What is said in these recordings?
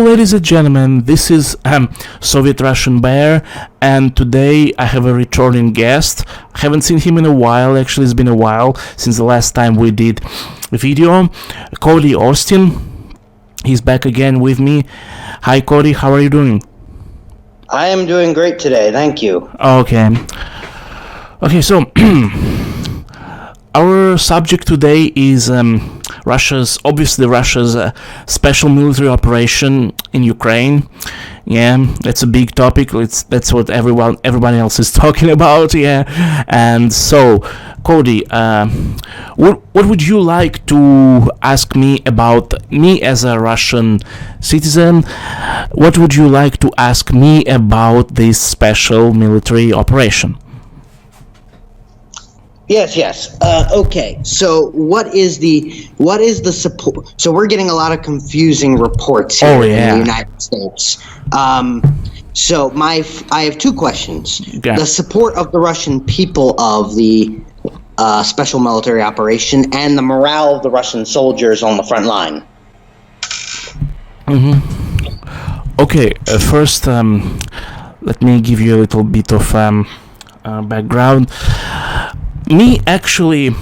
ladies and gentlemen, this is Soviet Russian Bear, and today I have a returning guest. I haven't seen him in a while. Actually, it's been a while since the last time we did a video. Cody Austin, he's back again with me. Hi Cody, how are you doing? I am doing great today, thank you. Okay, so our subject today is Russia's special military operation in Ukraine. Yeah, that's a big topic. That's what everybody else is talking about. Yeah, and so Cody, what would you like to ask me about me as a Russian citizen? What would you like to ask me about this special military operation? Yes. Okay. So, what is the support? So, we're getting a lot of confusing reports here in the United States. So, I have two questions: the support of the Russian people of the special military operation, and the morale of the Russian soldiers on the front line. Okay. First, let me give you a little bit of background. Me, actually,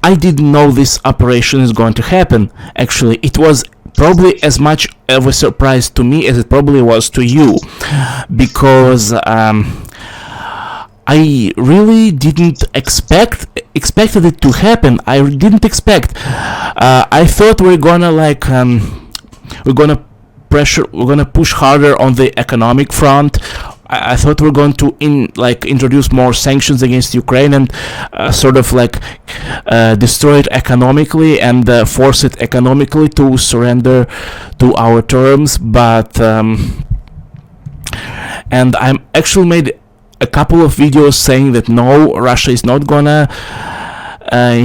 I didn't know this operation is going to happen. Actually, it was probably as much of a surprise to me as it probably was to you, because I really didn't expected it to happen. I didn't expect. I thought we're gonna push harder on the economic front. I thought we're going to introduce more sanctions against Ukraine and destroy it economically and force it economically to surrender to our terms. But and I actually made a couple of videos saying that no, Russia is not gonna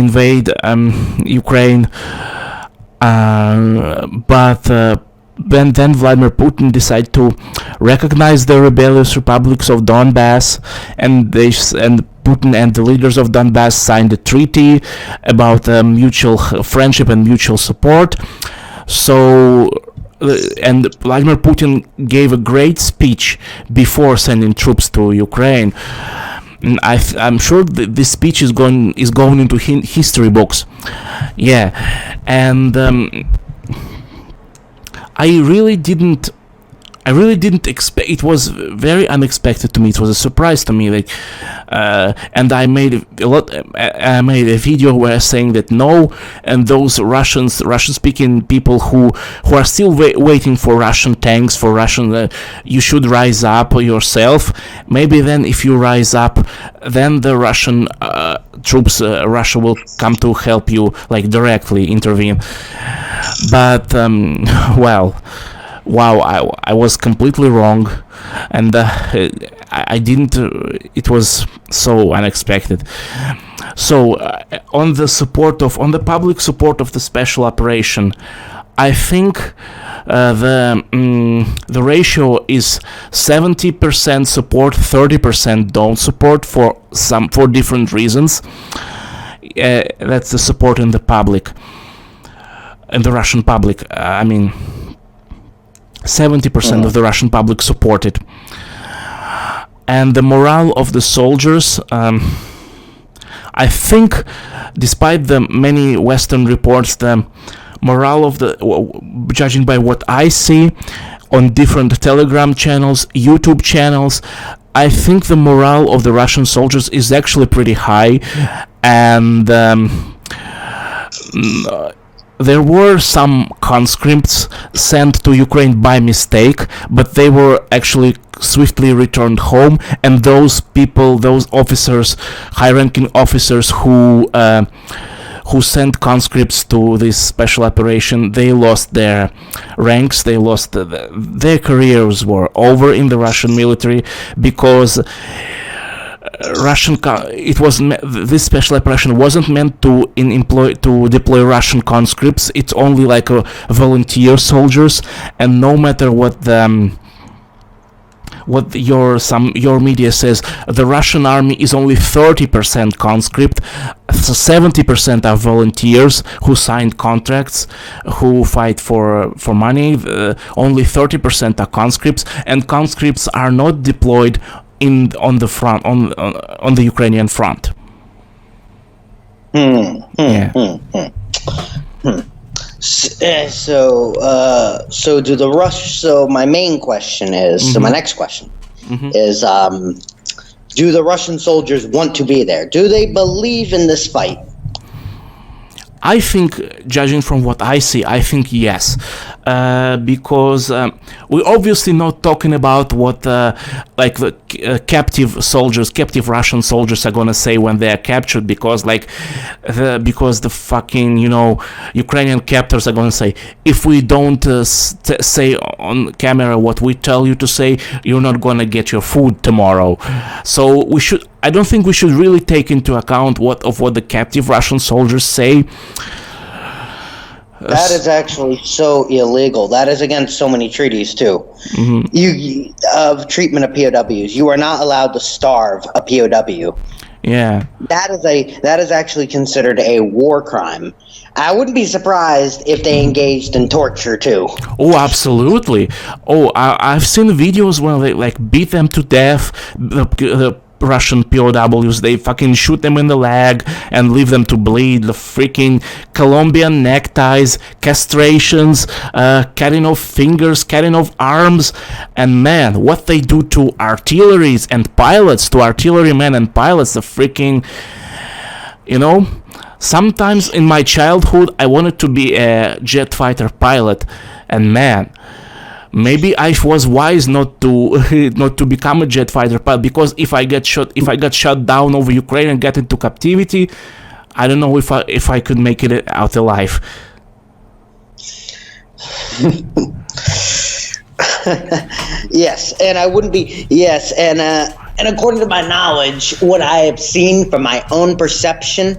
invade Ukraine, but then Vladimir Putin decided to recognize the rebellious republics of Donbass, and Putin and the leaders of Donbass signed a treaty about mutual friendship and mutual support. So, and Vladimir Putin gave a great speech before sending troops to Ukraine. And I'm sure this speech is going into history books. Yeah, and I really didn't expect. It was very unexpected to me. It was a surprise to me. And I made a video where saying that no, and those Russian-speaking people who are still waiting for Russian tanks, for Russian, you should rise up yourself. Maybe then, if you rise up, then the Russian troops, Russia will come to help you, directly intervene. But wow, I was completely wrong, and I didn't. It was so unexpected. So on the public support of the special operation, I think the ratio is 70% support, 30% don't support for different reasons. That's the support in the public, in the Russian public. 70% of the Russian public supported. And the morale of the soldiers, I think, despite the many Western reports, the morale of judging by what I see on different Telegram channels, YouTube channels, I think the morale of the Russian soldiers is actually pretty high. And there were some conscripts sent to Ukraine by mistake, but they were actually swiftly returned home, and those people, those officers, high-ranking officers who sent conscripts to this special operation, they lost their ranks, they lost their careers were over in the Russian military, because this special operation wasn't meant to deploy Russian conscripts. It's only volunteer soldiers, and no matter what what your media says, the Russian army is only 30% conscript, so 70% are volunteers who signed contracts, who fight for money. Only 30% are conscripts, and conscripts are not deployed on the front, on the Ukrainian front. So do the Rush? So my main question is. So my next question is: do the Russian soldiers want to be there? Do they believe in this fight? I think, judging from what I see, I think yes, because we're obviously not talking about what like the captive Russian soldiers are gonna say when they are captured, because the fucking Ukrainian captors are gonna say, if we don't say on camera what we tell you to say, you're not gonna get your food tomorrow. So I don't think we should really take into account what the captive Russian soldiers say. That is actually so illegal. That is against so many treaties too. You of treatment of POWs. You are not allowed to starve a POW. Yeah. That is actually considered a war crime. I wouldn't be surprised if they engaged in torture too. Oh, absolutely. Oh, I've seen videos where they beat them to death. The Russian POWs, they fucking shoot them in the leg and leave them to bleed. The freaking Colombian neckties, castrations, cutting off fingers, cutting off arms, and man, what they do to artilleries and pilots, to artillerymen and pilots, the freaking, sometimes in my childhood I wanted to be a jet fighter pilot, and man, maybe I was wise not to become a jet fighter pilot, because if I got shot down over Ukraine and get into captivity, I don't know if I could make it out alive. Yes, and I wouldn't be. Yes, and according to my knowledge, what I have seen from my own perception,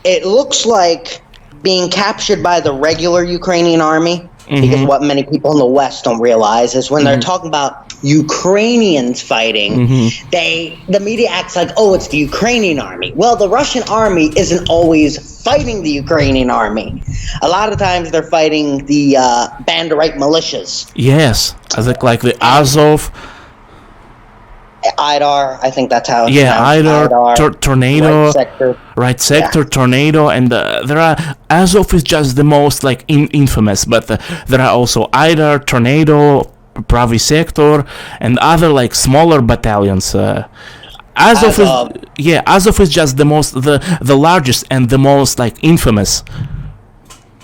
it looks like being captured by the regular Ukrainian army. Because what many people in the West don't realize is when they're talking about Ukrainians fighting, the media acts like, oh, it's the Ukrainian army. Well, the Russian army isn't always fighting the Ukrainian army. A lot of times they're fighting the Banderite militias. Yes, I think like the Azov. IDAR, I think that's how it's IDAR, Tornado, Right Sector, yeah. Tornado, and there are, Azov is just the most infamous, but there are also IDAR, Tornado, Pravy Sector, and other smaller battalions. Azov is just the largest and the most infamous.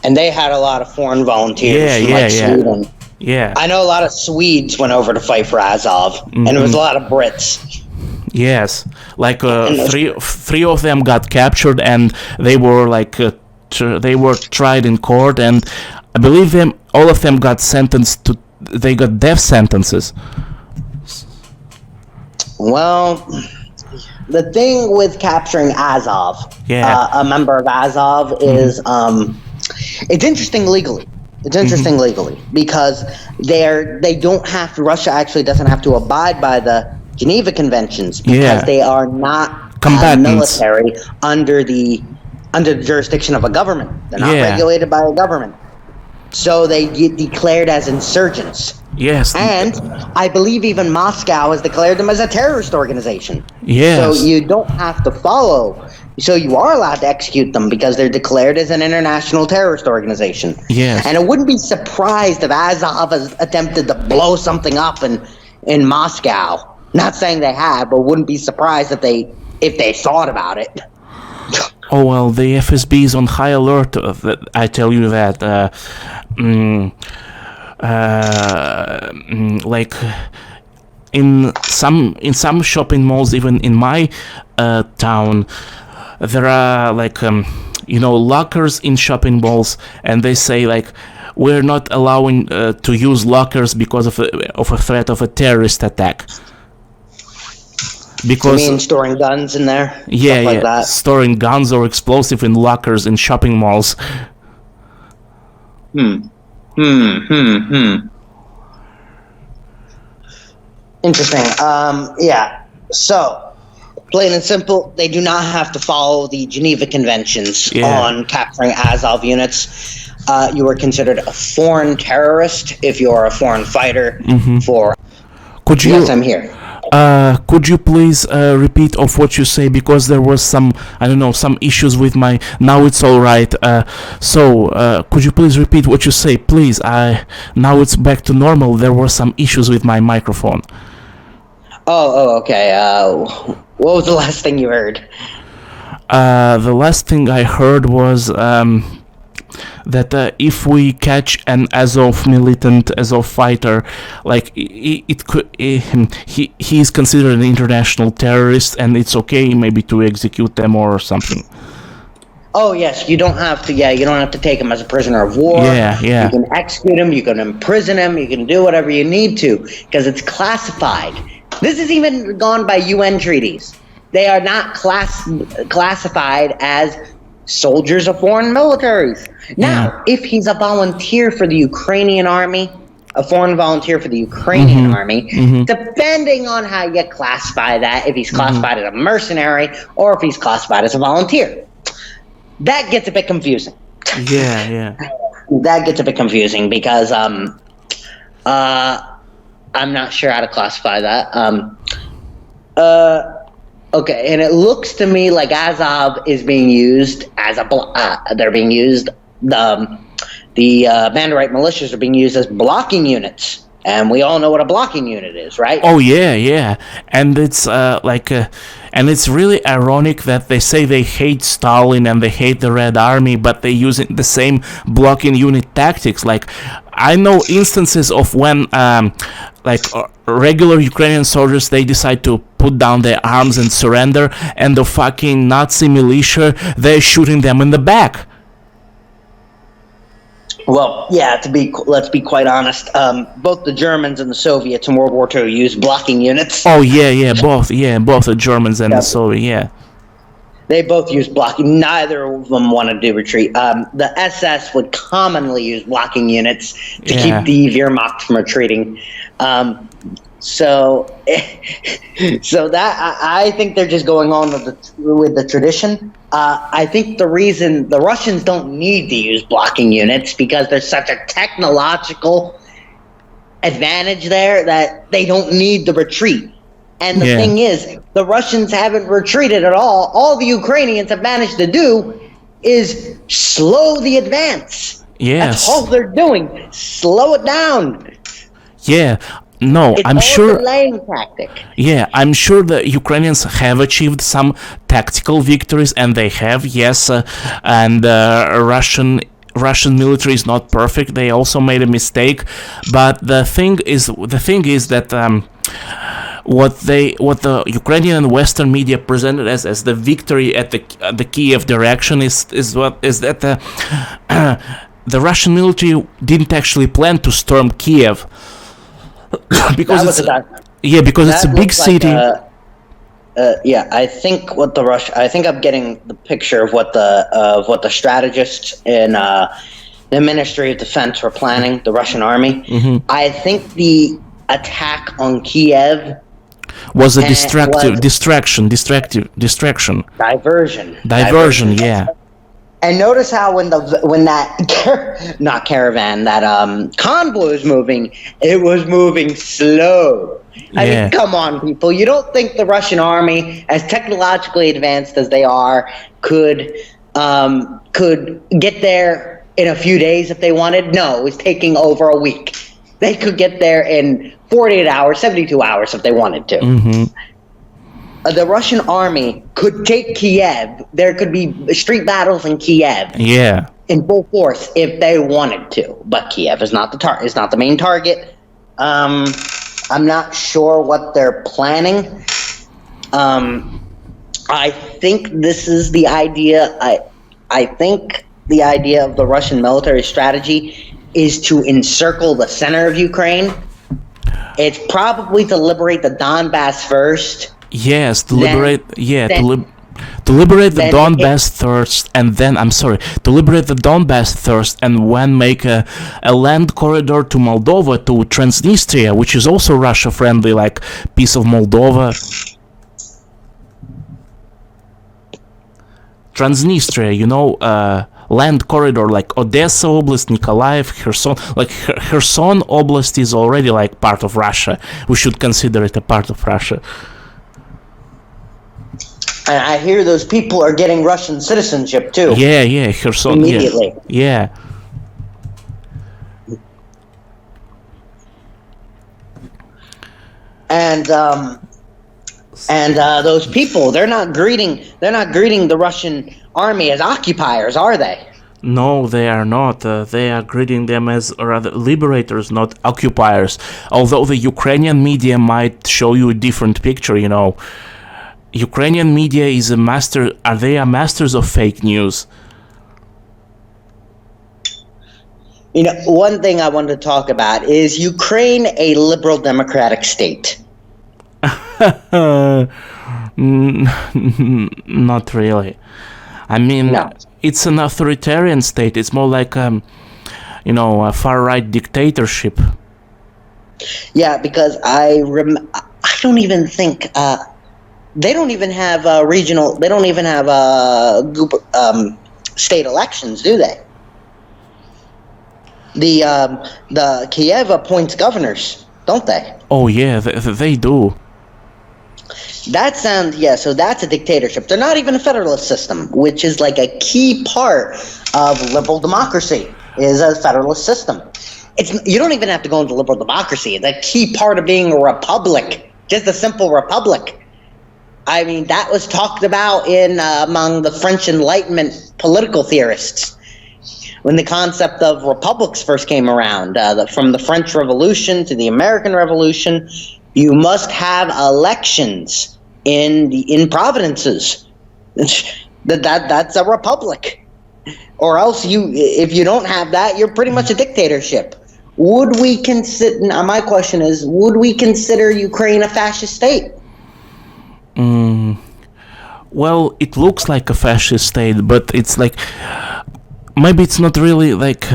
And they had a lot of foreign volunteers from Sweden. Yeah, I know a lot of Swedes went over to fight for Azov, and it was a lot of Brits. Yes, three of them got captured, and they were they were tried in court, and I believe all of them got sentenced to. They got death sentences. Well, the thing with capturing Azov, a member of Azov, is it's interesting legally. It's interesting legally because they don't have to. Russia actually doesn't have to abide by the Geneva Conventions because they are not military under the jurisdiction of a government. They're not regulated by a government, so they get declared as insurgents. Yes, and I believe even Moscow has declared them as a terrorist organization. Yes, so you don't have to follow. So you are allowed to execute them because they're declared as an international terrorist organization. Yes. And I wouldn't be surprised if Azov has attempted to blow something up in Moscow. Not saying they have, but wouldn't be surprised if they thought about it. Oh, well, the FSB is on high alert. I tell you that. In some shopping malls, even in my town, there are lockers in shopping malls, and they say we're not allowing to use lockers because of a threat of a terrorist attack. Because you mean storing guns in there? Yeah, like that. Storing guns or explosive in lockers in shopping malls. Interesting. Yeah. So, plain and simple, they do not have to follow the Geneva Conventions on capturing Azov units. You are considered a foreign terrorist if you are a foreign fighter. Yes, I'm here. Could you please repeat of what you say, because there was some issues with my. Now it's all right. Could you please repeat what you say, please? Now it's back to normal. There were some issues with my microphone. Okay. What was the last thing you heard? The last thing I heard was that if we catch an Azov militant, Azov fighter, like he is considered an international terrorist, and it's okay maybe to execute them or something. Oh yes, you don't have to. Yeah, you don't have to take him as a prisoner of war. Yeah. You can execute him. You can imprison him. You can do whatever you need to because it's classified. This is even gone by UN treaties. They are not classified as soldiers of foreign militaries. Now, if he's a volunteer for the Ukrainian army, a foreign volunteer for the Ukrainian army, depending on how you classify that, if he's classified as a mercenary or if he's classified as a volunteer, that gets a bit confusing. Yeah. That gets a bit confusing because I'm not sure how to classify that. Okay, and it looks to me like Azov is being used as a they're being used. The Banderite militias are being used as blocking units, and we all know what a blocking unit is, right? Oh yeah, and it's and it's really ironic that they say they hate Stalin and they hate the Red Army, but they use the same blocking unit tactics. Like, I know instances of when regular Ukrainian soldiers, they decide to put down their arms and surrender, and the fucking Nazi militia, they're shooting them in the back. Well, yeah, let's be quite honest, both the Germans and the Soviets in World War II used blocking units. Oh yeah, both the Germans and the Soviets, yeah. They both use blocking. Neither of them wanted to retreat. The SS would commonly use blocking units to keep the Wehrmacht from retreating. So that I think they're just going on with the tradition. I think the reason the Russians don't need to use blocking units because there's such a technological advantage there that they don't need the retreat. And the thing is, the Russians haven't retreated at all. All the Ukrainians have managed to do is slow the advance. Yes. That's all they're doing. Slow it down. Yeah. No, it's I'm sure. A delaying tactic. Yeah, I'm sure the Ukrainians have achieved some tactical victories, and they have, yes. And Russian military is not perfect. They also made a mistake, but the thing is that what the Ukrainian and Western media presented as the victory at the Kiev direction is that the Russian military didn't actually plan to storm Kiev. because it's a big city. I think I think I'm getting the picture of what the strategists in the Ministry of Defense were planning, the Russian army. I think the attack on Kiev was a distraction. Diversion, yeah. And notice how when that not caravan, that convoy was moving, it was moving slow. I mean, come on, people. You don't think the Russian army, as technologically advanced as they are, could get there in a few days if they wanted? No, it was taking over a week. They could get there in 48 hours, 72 hours if they wanted to. The Russian army could take Kiev. There could be street battles in Kiev. Yeah. In full force if they wanted to, but Kiev is not the main target. I'm not sure what they're planning. I think this is the idea. I think the idea of the Russian military strategy is to encircle the center of Ukraine. It's probably to liberate the Donbass first. Yes, to liberate. To liberate the Donbass first, and then, to liberate the Donbass first, and then make a land corridor to Moldova, to Transnistria, which is also Russia-friendly, like piece of Moldova. Transnistria, land corridor, like Odessa Oblast, Nikolaev, Kherson. Like Kherson Oblast is already like part of Russia. We should consider it a part of Russia. And I hear those people are getting Russian citizenship too. Yeah, Kherson. Immediately. Yeah. And those people, they're not greeting the Russian army as occupiers, are they? No, they are not. They are greeting them as rather liberators, not occupiers. Although the Ukrainian media might show you a different picture, Ukrainian media is they are masters of fake news. One thing I wanted to talk about is Ukraine a liberal democratic state? Not really. I mean, no. It's an authoritarian state. It's more like, a far-right dictatorship. Yeah, because I don't even think they don't even have regional. They don't even have state elections, do they? The Kiev appoints governors, don't they? Oh yeah, they do. So that's a dictatorship. They're not even a federalist system, which is like a key part of liberal democracy, is a federalist system. You don't even have to go into liberal democracy. The key part of being a republic, just a simple republic. I mean, that was talked about among the French Enlightenment political theorists when the concept of republics first came around. From the French Revolution to the American Revolution, you must have elections in provinces. That's a republic. Or else if you don't have that, you're pretty much a dictatorship. Would we consider? Now, my question is: would we consider Ukraine a fascist state? Well, it looks like a fascist state, but it's like maybe it's not really like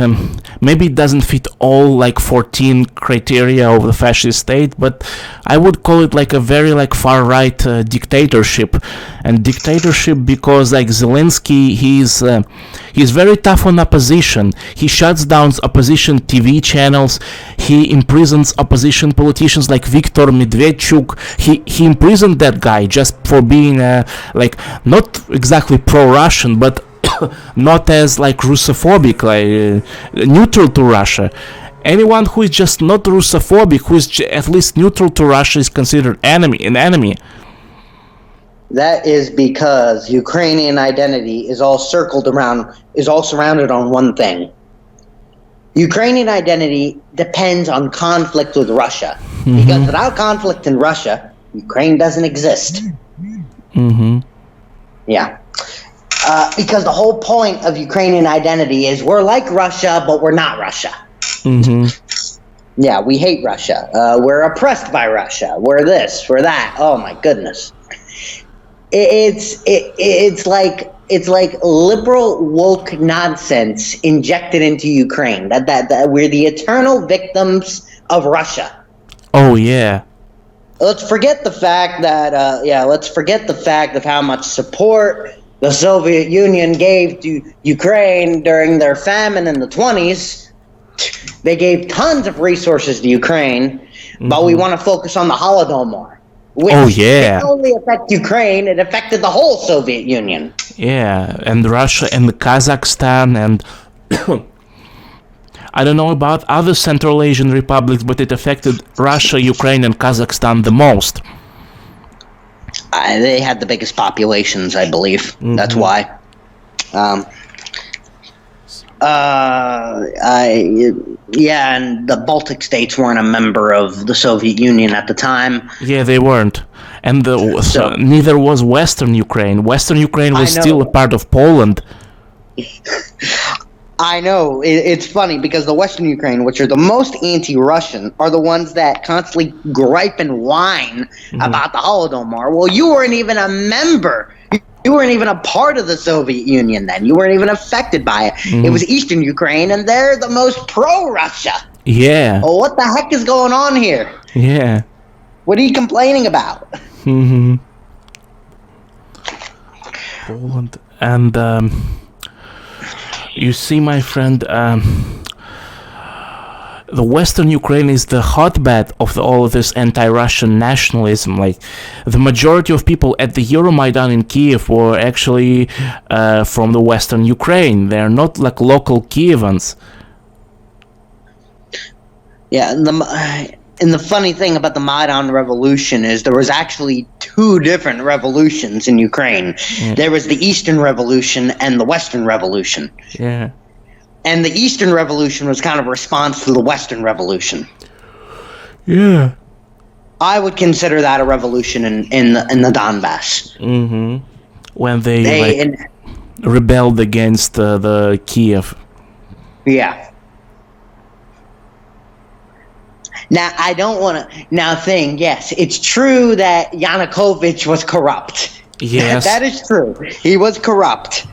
maybe it doesn't fit all like 14 criteria of the fascist state, but I would call it like a very like far right dictatorship. And dictatorship because like Zelensky, he's very tough on opposition. He shuts down opposition TV channels. He imprisons opposition politicians like Viktor Medvedchuk. He imprisoned that guy just for being like not exactly pro-Russian, but not as like Russophobic, like neutral to Russia. Anyone who is just not Russophobic, who is at least neutral to Russia, is considered an enemy. That is because Ukrainian identity is all surrounded on one thing. Ukrainian identity depends on conflict with Russia. Mm-hmm. Because without conflict in Russia, Ukraine doesn't exist. Mm-hmm. Yeah. Because the whole point of Ukrainian identity is we're like Russia, but we're not Russia. Mm-hmm. Yeah, we hate Russia. We're oppressed by Russia. We're this, we're that. Oh my goodness. It's like liberal woke nonsense injected into Ukraine. That we're the eternal victims of Russia. Oh yeah. Let's forget the fact of how much support the Soviet Union gave to Ukraine during their famine in the 20s. They gave tons of resources to Ukraine, but we want to focus on the Holodomor. Which didn't only affect Ukraine, it affected the whole Soviet Union. Yeah, and Russia and Kazakhstan and I don't know about other Central Asian republics, but it affected Russia, Ukraine, and Kazakhstan the most. They had the biggest populations, I believe. Mm-hmm. That's why. And the Baltic states weren't a member of the Soviet Union at the time. Yeah, they weren't. And neither was Western Ukraine. Western Ukraine was still a part of Poland. I know. It's funny because the Western Ukraine, which are the most anti-Russian, are the ones that constantly gripe and whine about the Holodomor. Well, you weren't even a member You weren't even a part of the Soviet Union then. You weren't even affected by it. It was Eastern Ukraine, and they're the most pro-Russia. Yeah. Oh, what the heck is going on here? Yeah. What are you complaining about? Poland. And you see, my friend, the Western Ukraine is the hotbed of all of this anti-Russian nationalism. Like, the majority of people at the Euromaidan in Kiev were actually from the Western Ukraine. They're not like local Kievans. Yeah, and the funny thing about the Maidan Revolution is there was actually two different revolutions in Ukraine. Yeah. There was the Eastern Revolution and the Western Revolution. Yeah. And the Eastern Revolution was kind of a response to the Western Revolution. Yeah. I would consider that a revolution in the Donbass. When they rebelled against the Kiev. Yeah. Now, I don't want to... Now, yes, it's true that Yanukovych was corrupt. Yes. That is true. He was corrupt.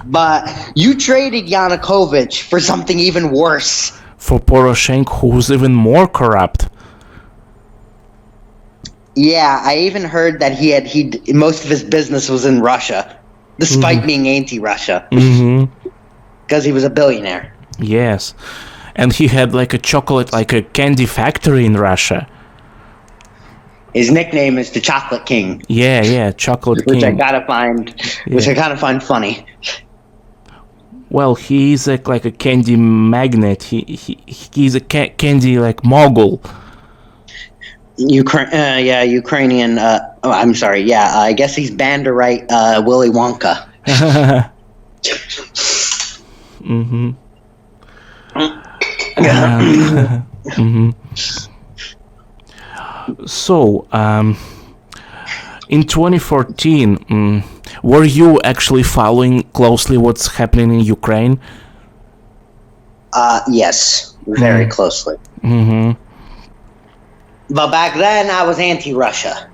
But you traded Yanukovych for something even worse. For Poroshenko, who's even more corrupt. Yeah, I even heard that most of his business was in Russia, despite being anti-Russia. Because he was a billionaire. Yes. And he had like a candy factory in Russia. His nickname is the Chocolate King. Yeah, Chocolate Which King. Which I kind of find funny. Well, he's like a candy magnet. He's a candy like mogul. Ukrainian. I'm sorry. Yeah, I guess he's Banderite Willy Wonka. So, in 2014, were you actually following closely what's happening in Ukraine? Yes, very closely. But back then, I was anti-Russia.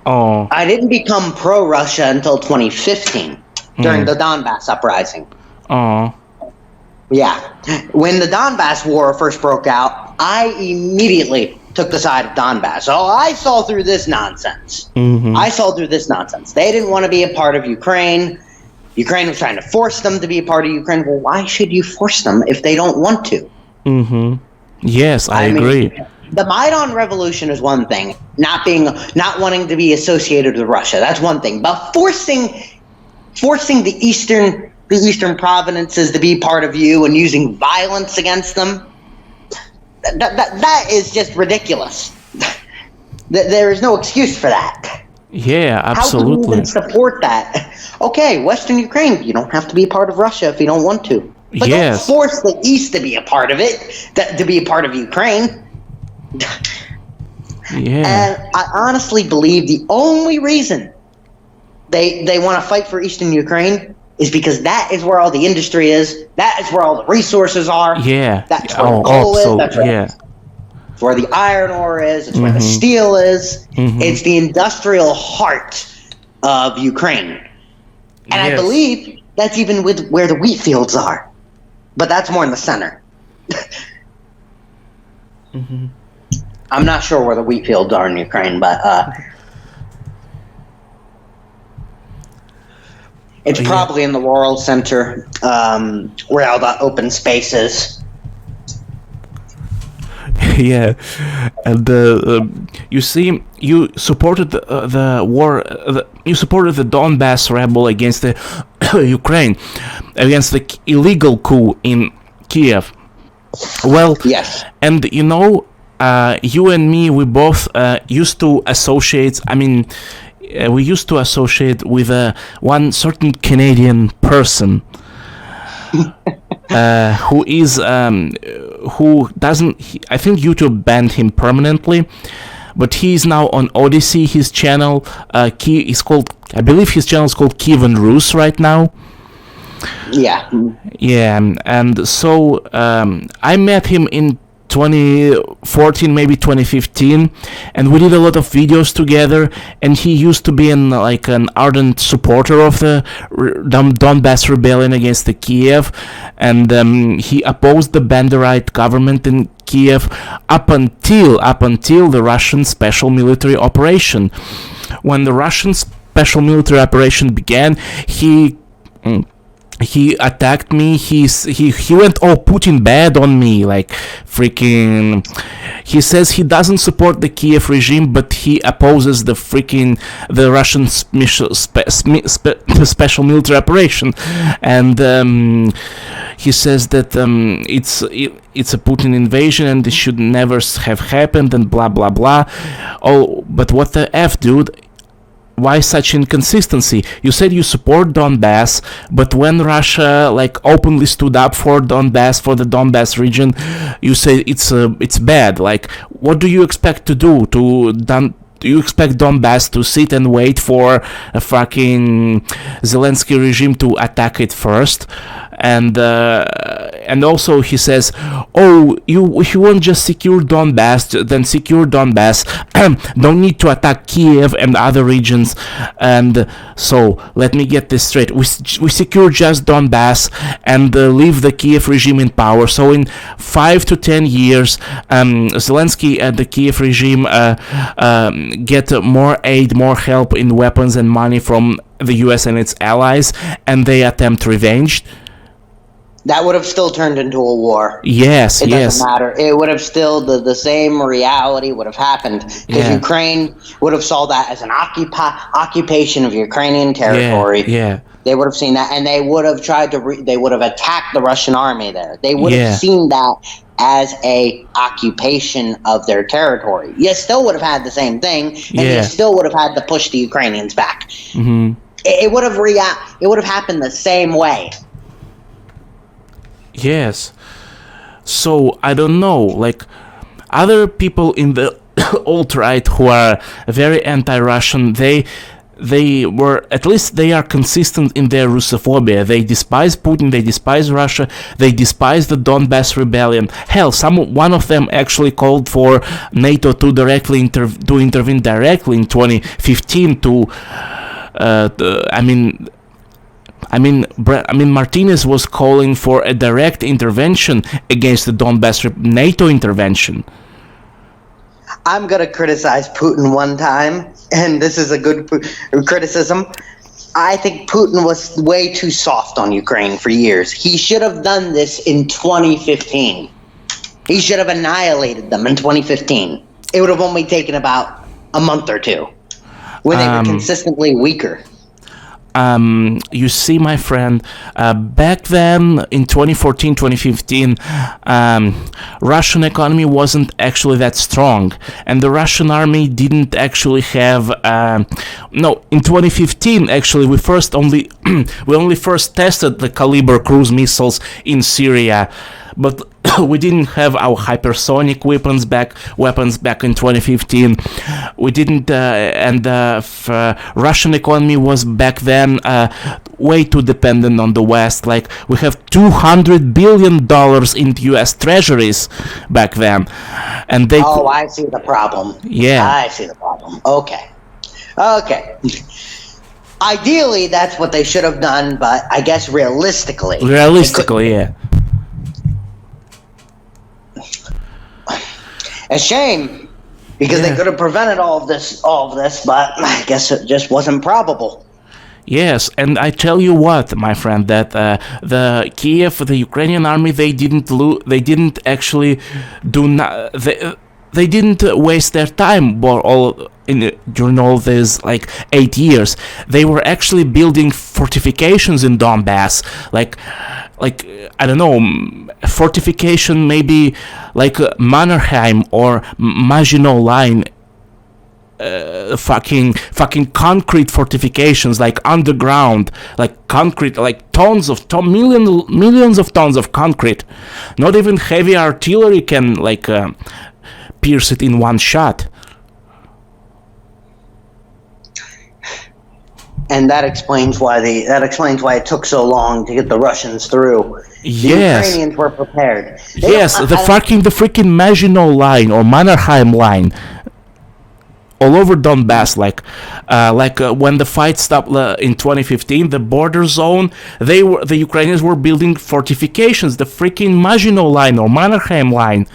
Oh. I didn't become pro-Russia until 2015, during the Donbass uprising. Oh. Yeah. When the Donbass war first broke out, I immediately took the side of Donbass. Oh, I saw through this nonsense. I saw through this nonsense. They didn't want to be a part of Ukraine. Ukraine was trying to force them to be a part of Ukraine. Well, why should you force them if they don't want to? Yes, I agree. The Maidan Revolution is one thing. Not wanting to be associated with Russia, that's one thing. But forcing the Eastern provinces to be part of you and using violence against them, that is just ridiculous. There is no excuse for that. Yeah, absolutely. How can you even support that? Okay, Western Ukraine, you don't have to be a part of Russia if you don't want to. But don't force the East to be a part of it, to be a part of Ukraine. Yeah. And I honestly believe the only reason they want to fight for Eastern Ukraine is because that is where all the industry is. That is where all the resources are. Yeah. That's where the coal is. That's where the iron ore is. It's where the steel is. It's the industrial heart of Ukraine. And I believe that's even with where the wheat fields are. But that's more in the center. I'm not sure where the wheat fields are in Ukraine, but it's probably in the rural center, where all the open space is. Yeah, and you see, you supported the war. You supported the Donbass rebel against the Ukraine, against the illegal coup in Kiev. Well, yes, and you know, you and me, we both used to associate. I mean, we used to associate with one certain Canadian person. Who doesn't, I think YouTube banned him permanently, but he's now on Odyssey. His channel is called, I believe his channel is called Kievan Rus right now. Yeah, and so I met him in 2014, maybe 2015, and we did a lot of videos together. And he used to be an ardent supporter of the Donbass rebellion against the Kiev, and he opposed the Banderite government in Kiev up until the Russian special military operation. When the Russian special military operation began, he attacked me. He went all Putin bad on me, like freaking. He says he doesn't support the Kiev regime, but he opposes the Russian special military operation, and he says that it's a Putin invasion and it should never have happened and blah blah blah. Oh, but what the F, dude? Why such inconsistency? You said you support Donbass, but when Russia openly stood up for Donbass, for the Donbass region, you say it's bad. Like, what do you expect to do? Do you expect Donbass to sit and wait for a fucking Zelensky regime to attack it first? And also he says, oh, if you want just secure Donbass, then secure Donbass. Don't need to attack Kiev and other regions. And so let me get this straight: we secure just Donbass and leave the Kiev regime in power. So in 5 to 10 years, Zelensky and the Kiev regime get more aid, more help in weapons and money from the US and its allies, and they attempt revenge. That would have still turned into a war. Yes, it doesn't matter. It would have still, the same reality would have happened. Because Ukraine would have saw that as an occupation of Ukrainian territory. Yeah. They would have seen that, and they would have tried to, they would have attacked the Russian army there. They would have seen that as a occupation of their territory. You still would have had the same thing, and you still would have had to push the Ukrainians back. Mm-hmm. It would have happened the same way. Yes. So I don't know, other people in the alt-right who are very anti-Russian, they were, at least they are consistent in their Russophobia. They despise Putin, they despise Russia, they despise the Donbass rebellion. Hell, one of them actually called for NATO to intervene directly in 2015 Martinez was calling for a direct intervention against the Donbass NATO intervention. I'm going to criticize Putin one time, and this is a good criticism. I think Putin was way too soft on Ukraine for years. He should have done this in 2015. He should have annihilated them in 2015. It would have only taken about a month or two when they were consistently weaker. You see, my friend, back then in 2014, 2015, Russian economy wasn't actually that strong, and the Russian army didn't actually have, in 2015, actually, we only first tested the Caliber cruise missiles in Syria, but we didn't have our hypersonic weapons back in 2015. We didn't, Russian economy was back then way too dependent on the West. We have $200 billion in U.S. treasuries back then, and they. Oh, I see the problem. Yeah, I see the problem. Okay. Ideally, that's what they should have done, but I guess realistically, yeah. A shame, because they could have prevented all of this, but I guess it just wasn't probable. Yes, and I tell you what, my friend, that the Kiev, the Ukrainian army, they didn't actually they didn't waste their time during all these 8 years. They were actually building fortifications in Donbass, I don't know, fortification maybe like Mannerheim or Maginot Line, fucking concrete fortifications, underground, concrete, millions of tons of concrete. Not even heavy artillery can pierce it in one shot. and that explains why it took so long to get the Russians through. Yes. The Ukrainians were prepared. The freaking Maginot Line or Mannerheim Line, all over Donbass, when the fight stopped in 2015, the border zone, the Ukrainians were building fortifications, the freaking Maginot Line or Mannerheim Line.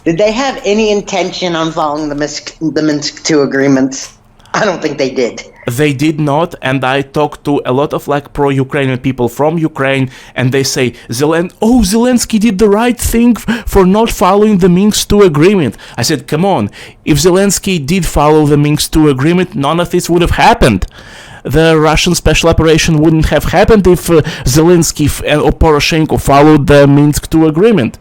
Did they have any intention on following the Minsk II agreements? I don't think they did. They did not, and I talked to a lot of pro-Ukrainian people from Ukraine, and they say, Zelensky did the right thing for not following the Minsk II agreement. I said, come on, if Zelensky did follow the Minsk II agreement, none of this would have happened. The Russian special operation wouldn't have happened if Zelensky or Poroshenko followed the Minsk II agreement.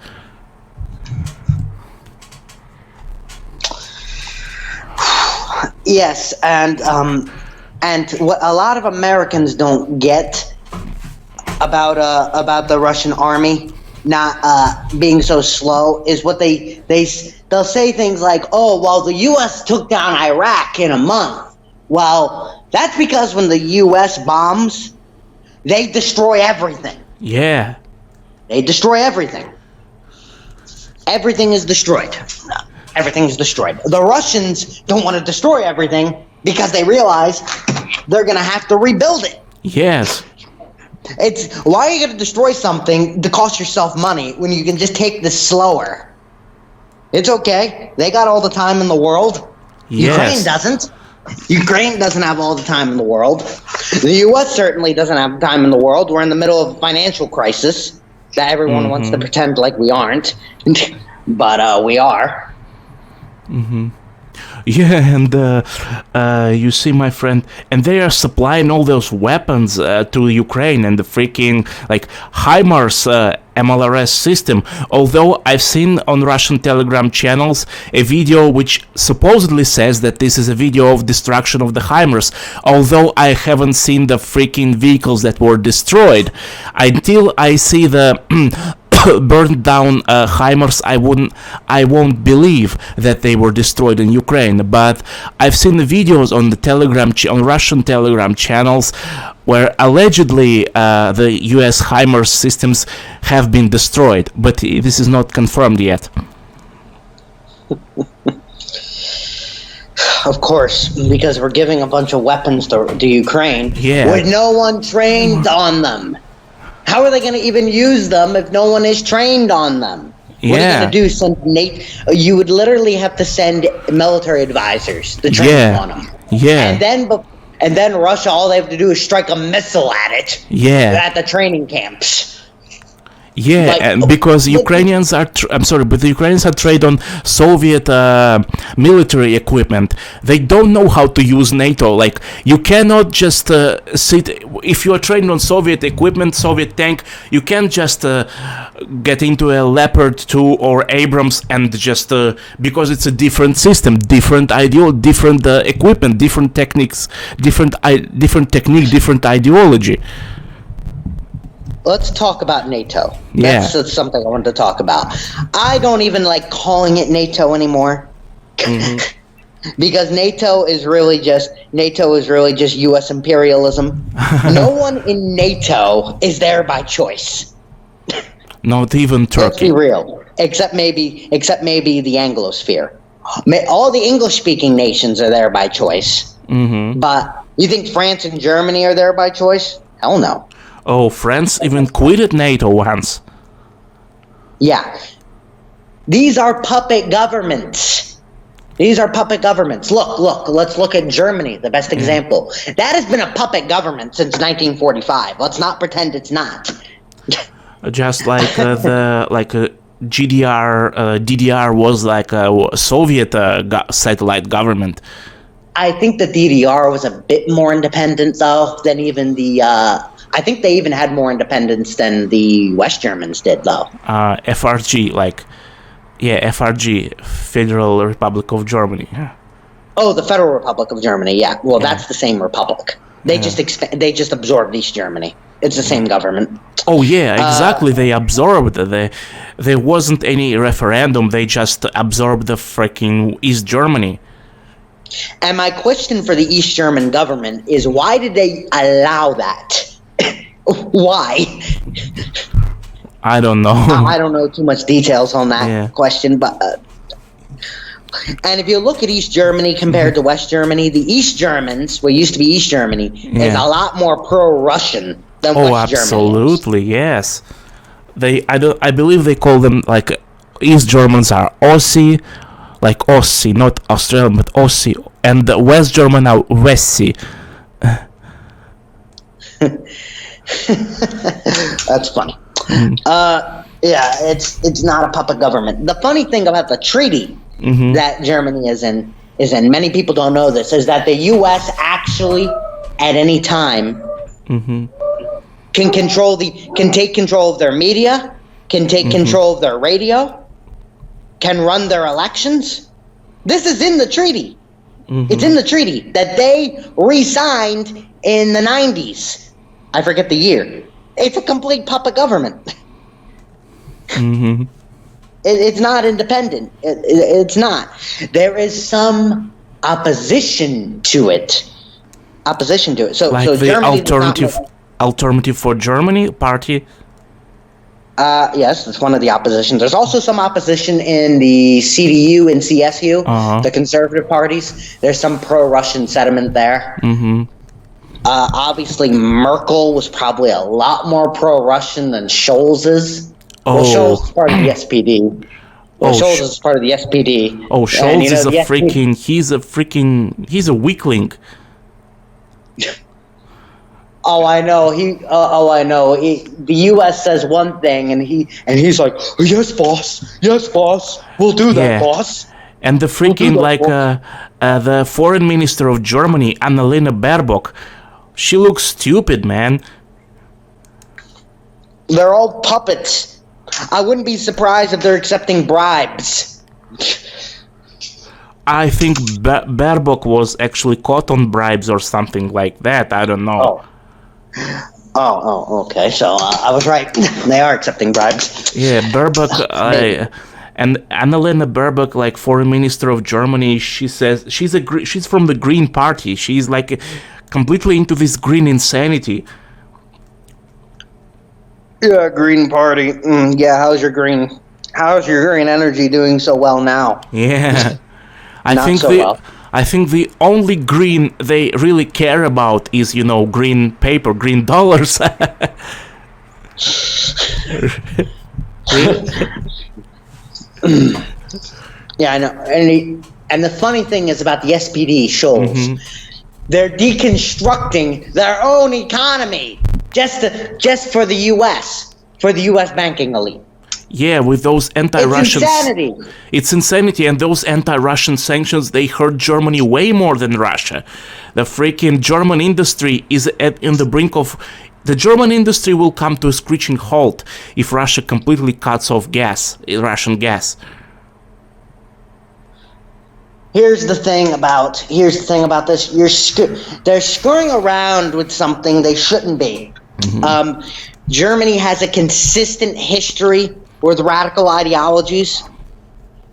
Yes, and what a lot of Americans don't get about the Russian army not being so slow is what they'll say things like, "Oh, well, the U.S. took down Iraq in a month." Well, that's because when the U.S. bombs, they destroy everything. Yeah, they destroy everything. Everything is destroyed. Everything is destroyed. The Russians don't want to destroy everything because they realize they're going to have to rebuild it. Yes. It's why are you going to destroy something to cost yourself money when you can just take this slower? It's okay. They got all the time in the world. Yes. Ukraine doesn't. Ukraine doesn't have all the time in the world. The U.S. certainly doesn't have time in the world. We're in the middle of a financial crisis that everyone wants to pretend like we aren't, but we are. Yeah, and you see, my friend, and they are supplying all those weapons to Ukraine and the freaking HIMARS MLRS system. Although I've seen on Russian Telegram channels a video which supposedly says that this is a video of destruction of the HIMARS, although I haven't seen the freaking vehicles that were destroyed. Until I see the burned down HIMARS, I won't believe that they were destroyed in Ukraine. But I've seen the videos on the on Russian Telegram channels where allegedly the US HIMARS systems have been destroyed, but this is not confirmed yet. Of course, because we're giving a bunch of weapons to Ukraine with no one trained on them. How are they going to even use them if no one is trained on them? What are you going to do? Send NATO? You would literally have to send military advisors to train on them. Yeah. And then Russia, all they have to do is strike a missile at it. Yeah. At the training camps. Yeah, and because Ukrainians are, but the Ukrainians are trained on Soviet military equipment. They don't know how to use NATO. You cannot just sit, if you are trained on Soviet equipment, Soviet tank, you can't just get into a Leopard 2 or Abrams and just, because it's a different system, different different equipment, different techniques, different technique, different ideology. Let's talk about NATO. Yeah. That's something I wanted to talk about. I don't even like calling it NATO anymore. Because NATO is really just U.S. imperialism. No one in NATO is there by choice. Not even Turkey. Let's be real. Except maybe the Anglosphere. All the English-speaking nations are there by choice. But you think France and Germany are there by choice? Hell no. Oh, France even quitted NATO once. Yeah. These are puppet governments. Look, let's look at Germany, the best example. That has been a puppet government since 1945. Let's not pretend it's not. Just like DDR was like a Soviet satellite government. I think the DDR was a bit more independent, though, than even the... I think they even had more independence than the West Germans did, though. FRG, FRG, Federal Republic of Germany. Oh, the Federal Republic of Germany, yeah. Well, that's the same republic. They they just absorbed East Germany. It's the same government. Oh, yeah, exactly. They absorbed. There wasn't any referendum. They just absorbed the freaking East Germany. And my question for the East German government is, why did they allow that? Why? I don't know. I don't know too much details on that question, but and if you look at East Germany compared to West Germany, the East Germans, what used to be East Germany, is a lot more pro-Russian than West Germany. Oh, absolutely, yes. I believe they call them, like, East Germans are Aussie, like Aussie, not Australian, but Aussie, and the West German are Wessie. That's funny. Yeah, it's not a puppet government. The funny thing about the treaty that Germany is in, many people don't know this, is that the U.S. actually, at any time, can take control of their media, can take control of their radio, can run their elections. This is in the treaty. It's in the treaty that they re-signed in the 90s. I forget the year. It's a complete puppet government. It's not independent. It's not. There is some opposition to it. So, like so the Germany alternative for Germany party. Yes, it's one of the oppositions. There's also some opposition in the CDU and CSU, the conservative parties. There's some pro-Russian sentiment there. Obviously, Merkel was probably a lot more pro-Russian than Scholz is. Well, Scholz is part of the SPD. Scholz is part of the SPD. Oh, Scholz is a freaking... He's a weakling. Oh, I know. I know. The U.S. says one thing, and he's like, "Yes, boss. Yes, boss. We'll do that, boss." And the freaking the foreign minister of Germany, Annalena Baerbock, she looks stupid, man. They're all puppets. I wouldn't be surprised if they're accepting bribes. I think Baerbock was actually caught on bribes or something like that. I don't know. Oh, okay. So I was right. They are accepting bribes. Yeah, Baerbock, and Annalena Baerbock, like foreign minister of Germany, she says she's from the Green Party. She's like completely into this green insanity. Yeah, Green Party. Yeah, how's your green energy doing so well now? Yeah, I think the only green they really care about is, green paper, green dollars. Yeah, I know. And the funny thing is about the SPD, Scholz, they're deconstructing their own economy just for the U.S., for the U.S. banking elite. Yeah, with those anti-Russian... It's insanity. It's insanity, and those anti-Russian sanctions, they hurt Germany way more than Russia. The freaking German industry is in the brink of... The German industry will come to a screeching halt if Russia completely cuts off Russian gas. Here's the thing about this. They're screwing around with something they shouldn't be. Germany has a consistent history with radical ideologies,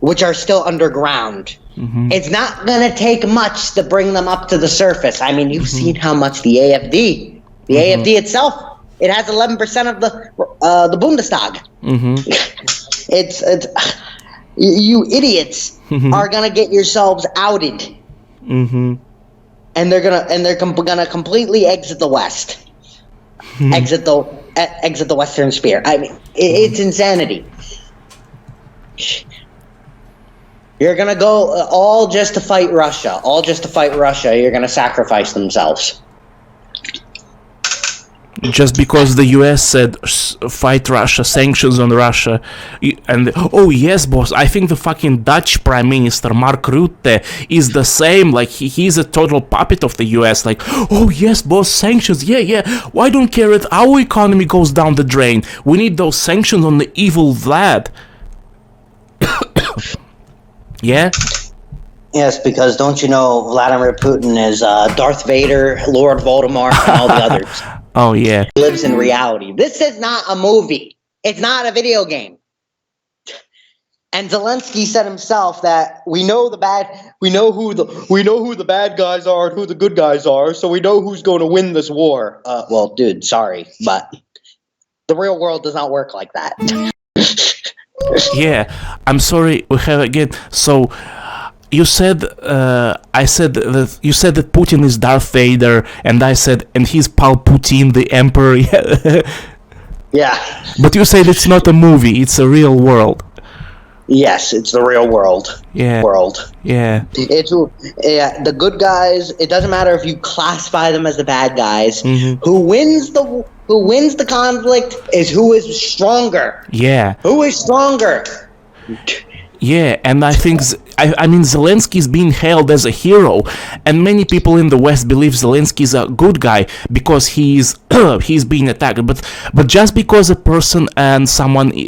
which are still underground. It's not going to take much to bring them up to the surface. I mean, you've seen how much the AfD itself, it has 11% of the Bundestag. It's you idiots are going to get yourselves outed, and they're gonna completely exit the West. Exit the Western sphere. I mean, it's insanity. You're gonna go all just to fight Russia. You're gonna sacrifice themselves. Just because the US said fight Russia, sanctions on Russia, and oh yes, boss, I think the fucking Dutch Prime Minister Mark Rutte is the same. Like he's a total puppet of the US. Like, oh yes, boss, sanctions, yeah. Why don't care if our economy goes down the drain? We need those sanctions on the evil Vlad. Yeah. Yes, because don't you know Vladimir Putin is Darth Vader, Lord Voldemort, and all the others. Oh, yeah. He lives in reality. This is not a movie. It's not a video game. And Zelensky said himself that we know who the bad guys are and who the good guys are, so we know who's going to win this war. Well, dude, sorry, but the real world does not work like that. Yeah, I'm sorry. We have again. So you said, I said that you said that Putin is Darth Vader, and I said, and he's Palpatine, the Emperor. Yeah. But you said it's not a movie; it's a real world. Yes, it's the real world. Yeah. Yeah. The good guys. It doesn't matter if you classify them as the bad guys. Mm-hmm. Who wins the conflict is who is stronger. Yeah. Who is stronger? Yeah, and I think I mean Zelensky is being hailed as a hero, and many people in the West believe Zelensky is a good guy because he's being attacked. But just because a person and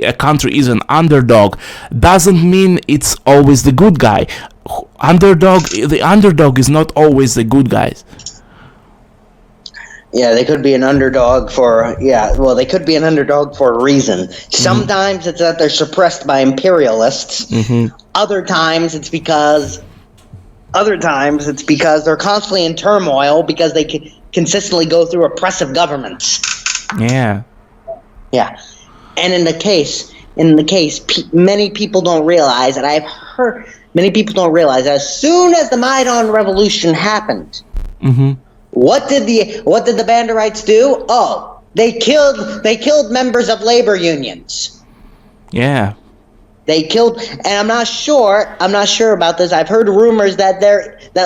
a country is an underdog doesn't mean it's always the good guy. The underdog is not always the good guys. Yeah, they could be an underdog they could be an underdog for a reason. Sometimes it's that they're suppressed by imperialists. Mm-hmm. Other times it's because they're constantly in turmoil because they consistently go through oppressive governments. Yeah. Yeah. And in the case, many people don't realize, and I've heard many people don't realize, as soon as the Maidan Revolution happened, mm-hmm. What did the Banderites do? Oh, they killed members of labor unions. Yeah. They killed, and I'm not sure about this. I've heard rumors that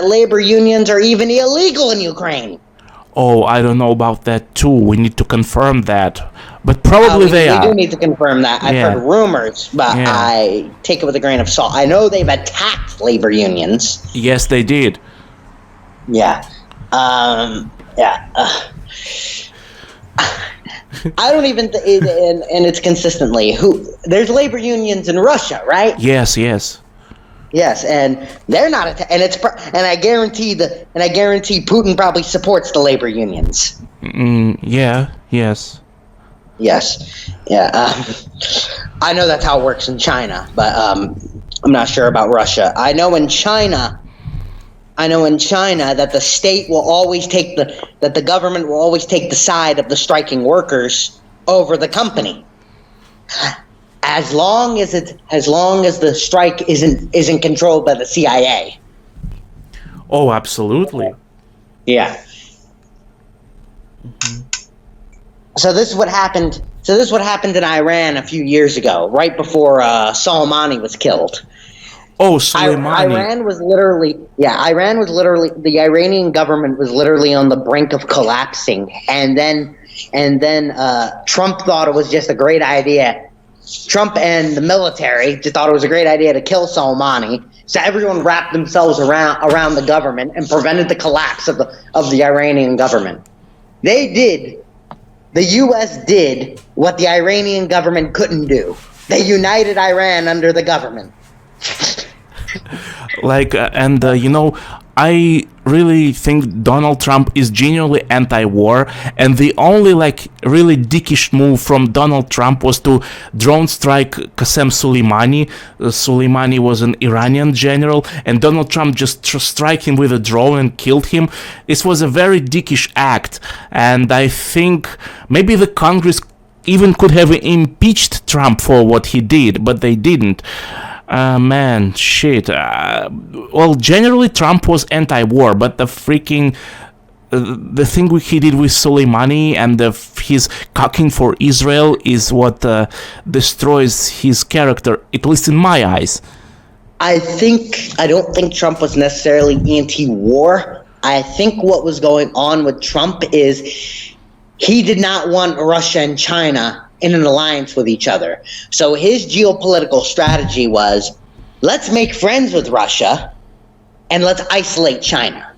labor unions are even illegal in Ukraine. Oh, I don't know about that too. We need to confirm that. But probably they are. We do need to confirm that. I've heard rumors, but I take it with a grain of salt. I know they've attacked labor unions. Yes, they did. Yeah. I don't even, and it's consistently there's labor unions in Russia, right? Yes, and they're not, and I guarantee Putin probably supports the labor unions. Yes. I know that's how it works in China, but I'm not sure about Russia. I know in China that the state will always that the government will always take the side of the striking workers over the company, as long as the strike isn't controlled by the CIA. Oh, absolutely. Yeah. Mm-hmm. So this is what happened in Iran a few years ago, right before Soleimani was killed. Oh, Soleimani. The Iranian government was literally on the brink of collapsing, and then Trump thought it was just a great idea. Trump and the military just thought it was a great idea to kill Soleimani. So everyone wrapped themselves around the government and prevented the collapse of the Iranian government. The U.S. did what the Iranian government couldn't do. They united Iran under the government. I really think Donald Trump is genuinely anti-war, and the only really dickish move from Donald Trump was to drone strike Qasem Soleimani. Soleimani was an Iranian general, and Donald Trump just struck him with a drone and killed him. This was a very dickish act, and I think maybe the Congress even could have impeached Trump for what he did, but they didn't. Man, shit. Well, generally Trump was anti-war, but the thing he did with Soleimani and his cocking for Israel is what destroys his character, at least in my eyes. I don't think Trump was necessarily anti-war. I think what was going on with Trump is he did not want Russia and China in an alliance with each other. So his geopolitical strategy was, let's make friends with Russia and let's isolate China.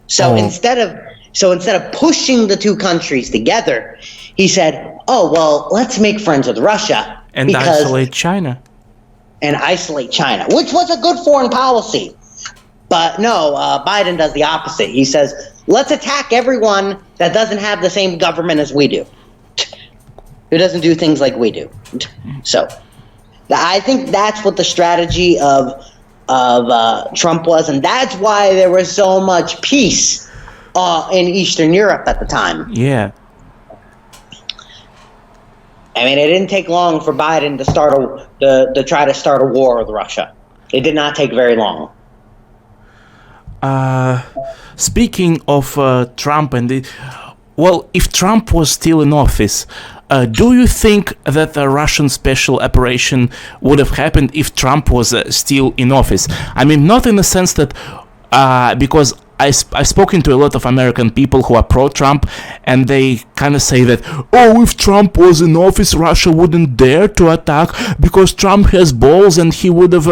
So instead of pushing the two countries together, he said, "Oh, well, let's make friends with Russia and isolate China." Which was a good foreign policy. But no, Biden does the opposite. He says, "Let's attack everyone that doesn't have the same government as we do, who doesn't do things like we do." So I think that's what the strategy of Trump was, and that's why there was so much peace in Eastern Europe at the time. Yeah. I mean, it didn't take long for Biden to try to start a war with Russia. It did not take very long. Speaking of Trump if Trump was still in office, do you think that the Russian special operation would have happened if Trump was still in office? I mean, not in the sense that, because I've spoken to a lot of American people who are pro-Trump, and they kind of say that, if Trump was in office, Russia wouldn't dare to attack because Trump has balls and he would have...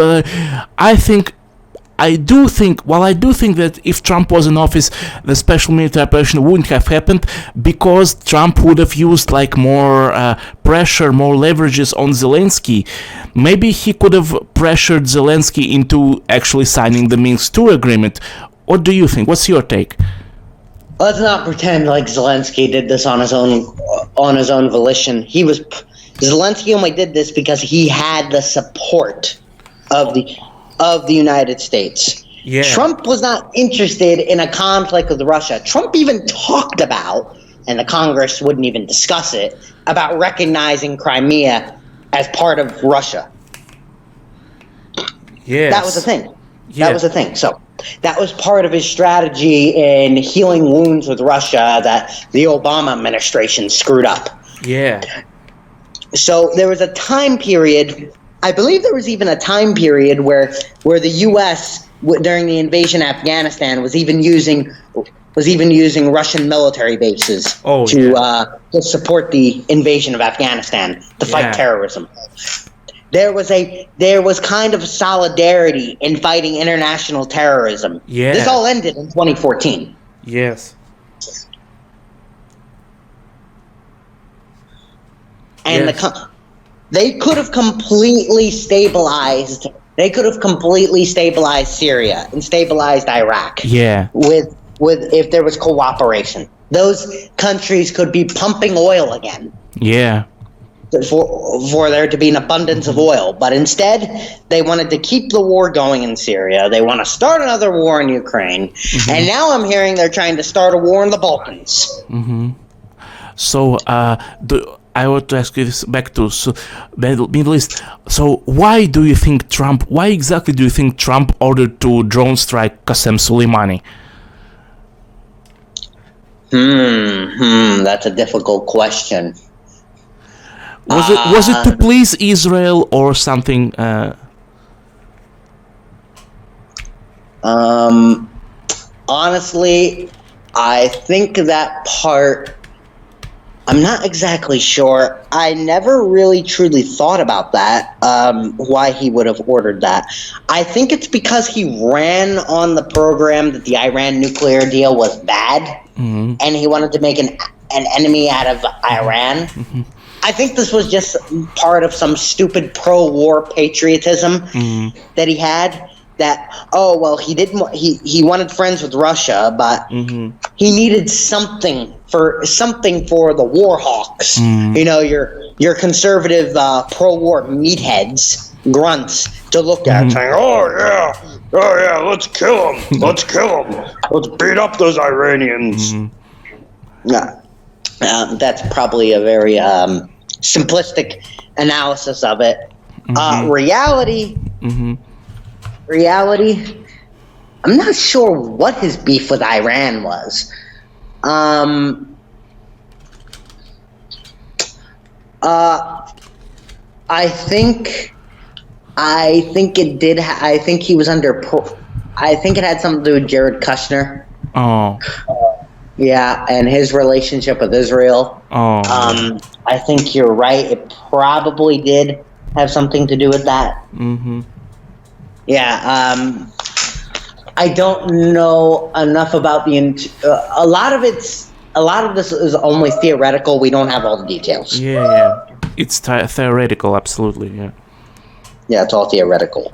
I do think that if Trump was in office, the special military operation wouldn't have happened because Trump would have used more pressure, more leverages on Zelensky. Maybe he could have pressured Zelensky into actually signing the Minsk II agreement. What do you think? What's your take? Let's not pretend like Zelensky did this on his own volition. Zelensky only did this because he had the support of the United States. Yeah. Trump was not interested in a conflict with Russia. Trump even talked about, and the Congress wouldn't even discuss it, about recognizing Crimea as part of Russia. Yes. That was the thing. Yeah. That was the thing. So that was part of his strategy in healing wounds with Russia that the Obama administration screwed up. Yeah. So there was a time period, I believe there was even a time period where the U.S. during the invasion of Afghanistan was even using Russian military bases to support the invasion of Afghanistan to fight terrorism. There was kind of solidarity in fighting international terrorism. Yeah. This all ended in 2014. Yes. And they could have completely stabilized. They could have completely stabilized Syria and stabilized Iraq. Yeah. With if there was cooperation, those countries could be pumping oil again. Yeah. For there to be an abundance of oil, but instead they wanted to keep the war going in Syria. They want to start another war in Ukraine, and now I'm hearing they're trying to start a war in the Balkans. So, I want to ask you this back to Middle East. So, why exactly do you think Trump ordered to drone strike Qasem Soleimani? That's a difficult question. Was it to please Israel or something? Honestly, I think that part, I'm not exactly sure. I never really truly thought about that, why he would have ordered that. I think it's because he ran on the program that the Iran nuclear deal was bad, and he wanted to make an enemy out of Iran. I think this was just part of some stupid pro-war patriotism that he had. That he wanted friends with Russia, but he needed something for the war hawks. You know, your conservative pro-war meatheads, grunts to look at, saying, "Oh yeah, let's kill them, let's beat up those Iranians." Yeah. That's probably a very simplistic analysis of it. Reality, I'm not sure what his beef with Iran was. I think it did. I think he was under. I think it had something to do with Jared Kushner. Oh. Yeah, and his relationship with Israel. Oh. I think you're right. It probably did have something to do with that. Yeah. I don't know enough about a lot of this is only theoretical. We don't have all the details. Yeah. It's theoretical, absolutely. Yeah. Yeah, it's all theoretical.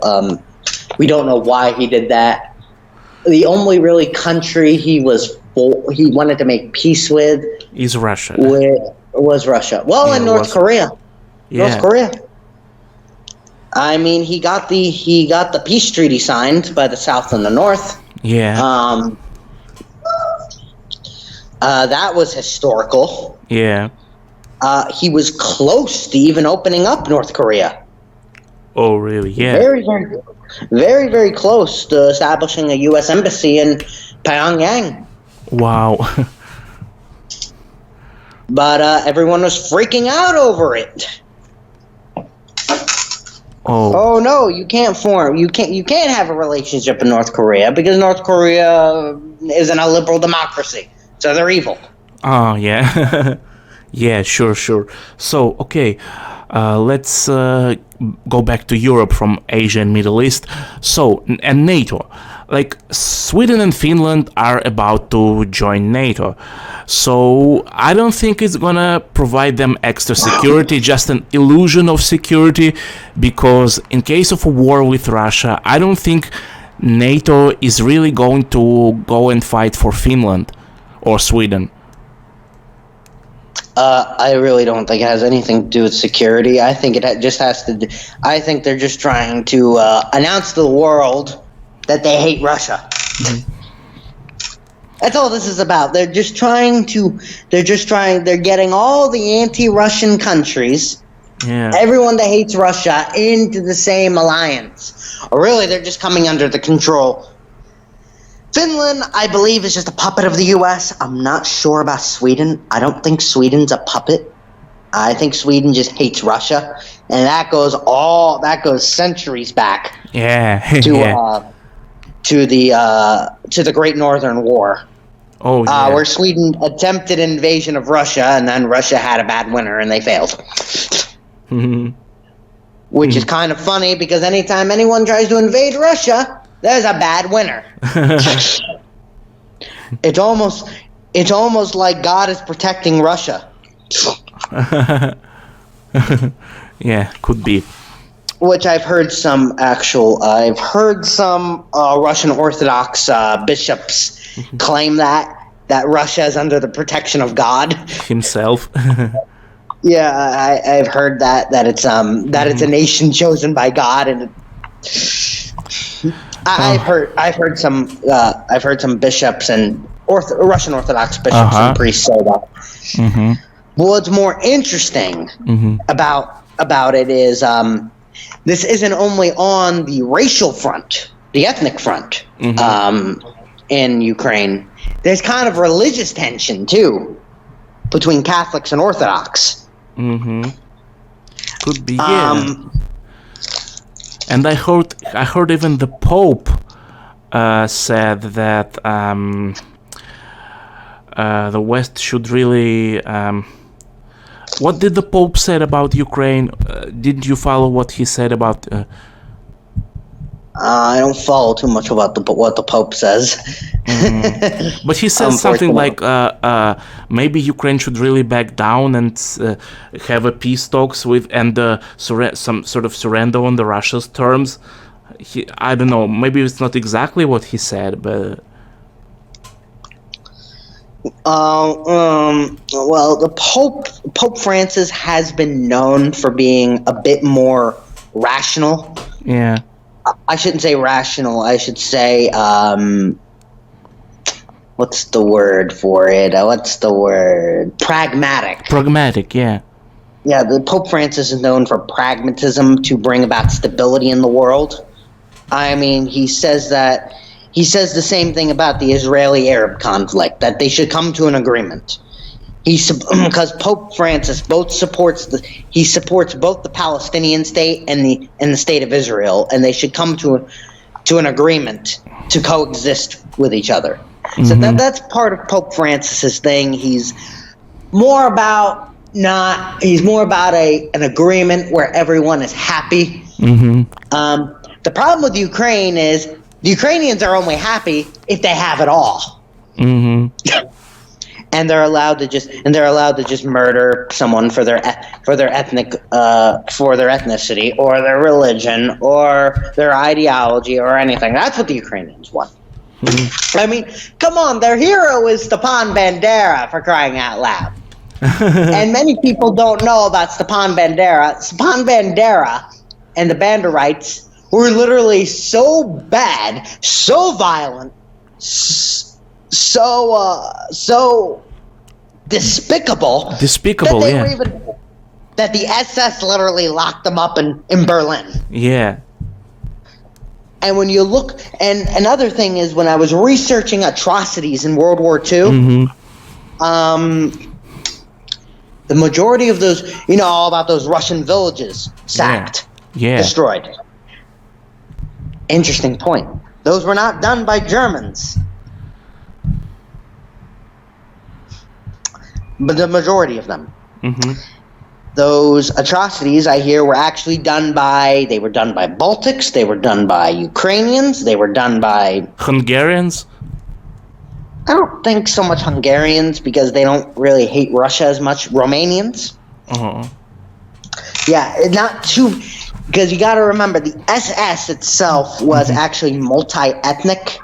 We don't know why he did that. The only really country he wanted to make peace with is Russia. Was Russia. Well, and North Korea. Yeah. North Korea. I mean, he got the peace treaty signed by the South and the North. Yeah. That was historical. Yeah. He was close to even opening up North Korea. Oh, really? Yeah. Very, very, very, very close to establishing a U.S. embassy in Pyongyang. Wow. But everyone was freaking out over it. Oh no, you can't have a relationship in North Korea because North Korea isn't a liberal democracy. So they're evil. Oh, yeah. Yeah, sure. So, okay, let's go back to Europe from Asia and Middle East. So, and NATO. Like, Sweden and Finland are about to join NATO. So, I don't think it's gonna provide them extra security, just an illusion of security, because in case of a war with Russia, I don't think NATO is really going to go and fight for Finland or Sweden. I really don't think it has anything to do with security. I think it just has to. I think they're just trying to announce to the world that they hate Russia. Mm-hmm. That's all this is about. They're getting all the anti-Russian countries, everyone that hates Russia, into the same alliance. Or really, they're just coming under the control. Finland, I believe, is just a puppet of the U.S. I'm not sure about Sweden. I don't think Sweden's a puppet. I think Sweden just hates Russia, and that goes centuries back. To the Great Northern War. Oh, yeah. Where Sweden attempted an invasion of Russia, and then Russia had a bad winter, and they failed. Which is kind of funny, because anytime anyone tries to invade Russia, there's a bad winner. It's almost like God is protecting Russia. Yeah, could be. Which I've heard some Russian Orthodox bishops claim that Russia is under the protection of God himself. Yeah, I've heard that it's it's a nation chosen by God, and I've heard some bishops and Russian Orthodox bishops and priests say that. Mm-hmm. What's more interesting about it is this isn't only on the racial front, the ethnic front, in Ukraine. There's kind of religious tension too between Catholics and Orthodox. Could be, yeah. And I heard even the Pope said that the West should really. What did the Pope said about Ukraine? Did you follow what he said about? I don't follow too much about what the Pope says. But he says something like maybe Ukraine should really back down and have a peace talks with and some sort of surrender on the Russia's terms. I don't know. Maybe it's not exactly what he said, but. Well, the Pope Francis has been known for being a bit more rational. Yeah. I shouldn't say rational. I should say, what's the word for it? Pragmatic. Pragmatic, yeah. Yeah, the Pope Francis is known for pragmatism to bring about stability in the world. I mean, he says the same thing about the Israeli-Arab conflict, that they should come to an agreement. Because Pope Francis supports both the Palestinian state and the state of Israel, and they should come to an agreement to coexist with each other. So that's part of Pope Francis's thing. He's more about an agreement where everyone is happy. The problem with Ukraine is the Ukrainians are only happy if they have it all. And they're allowed to just murder someone for their ethnicity or their religion or their ideology or anything. That's what the Ukrainians want. I mean, come on, their hero is Stepan Bandera, for crying out loud. And many people don't know about Stepan Bandera. Stepan Bandera and the Banderites were literally so bad, so violent, so despicable. Despicable, that that the SS literally locked them up in Berlin. Yeah. And when you look, and another thing is, when I was researching atrocities in World War II, the majority of those, all about those Russian villages sacked, destroyed. Interesting point. Those were not done by Germans. But the majority of them. Those atrocities, I hear, were actually done by Baltics, they were done by Ukrainians, they were done by... Hungarians? I don't think so much Hungarians, because they don't really hate Russia as much. Romanians? Yeah, not too... Because you got to remember, the SS itself was actually multi-ethnic.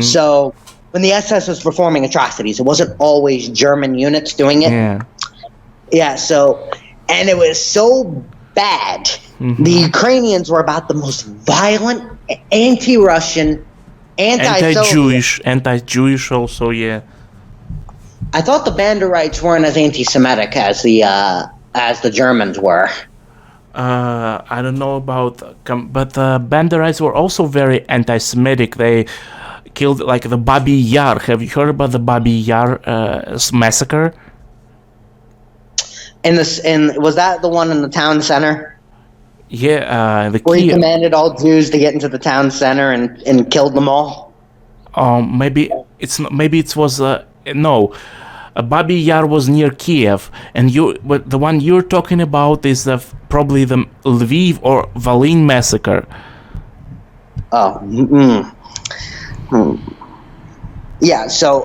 So, when the SS was performing atrocities, it wasn't always German units doing it. Yeah, so... And it was so bad. The Ukrainians were about the most violent, anti-Russian, anti-Jewish also, yeah. I thought the Banderites weren't as anti-Semitic as the Germans were. I don't know about, but the Banderites were also very anti-Semitic. They killed, like, the Babi Yar. Have you heard about the Babi Yar massacre? Was that the one in the town center? Yeah, where he commanded all Jews to get into the town center and killed them all. Maybe it was no. Babi Yar was near Kiev, and but the one you're talking about is probably the Lviv or Volyn massacre. Yeah. So.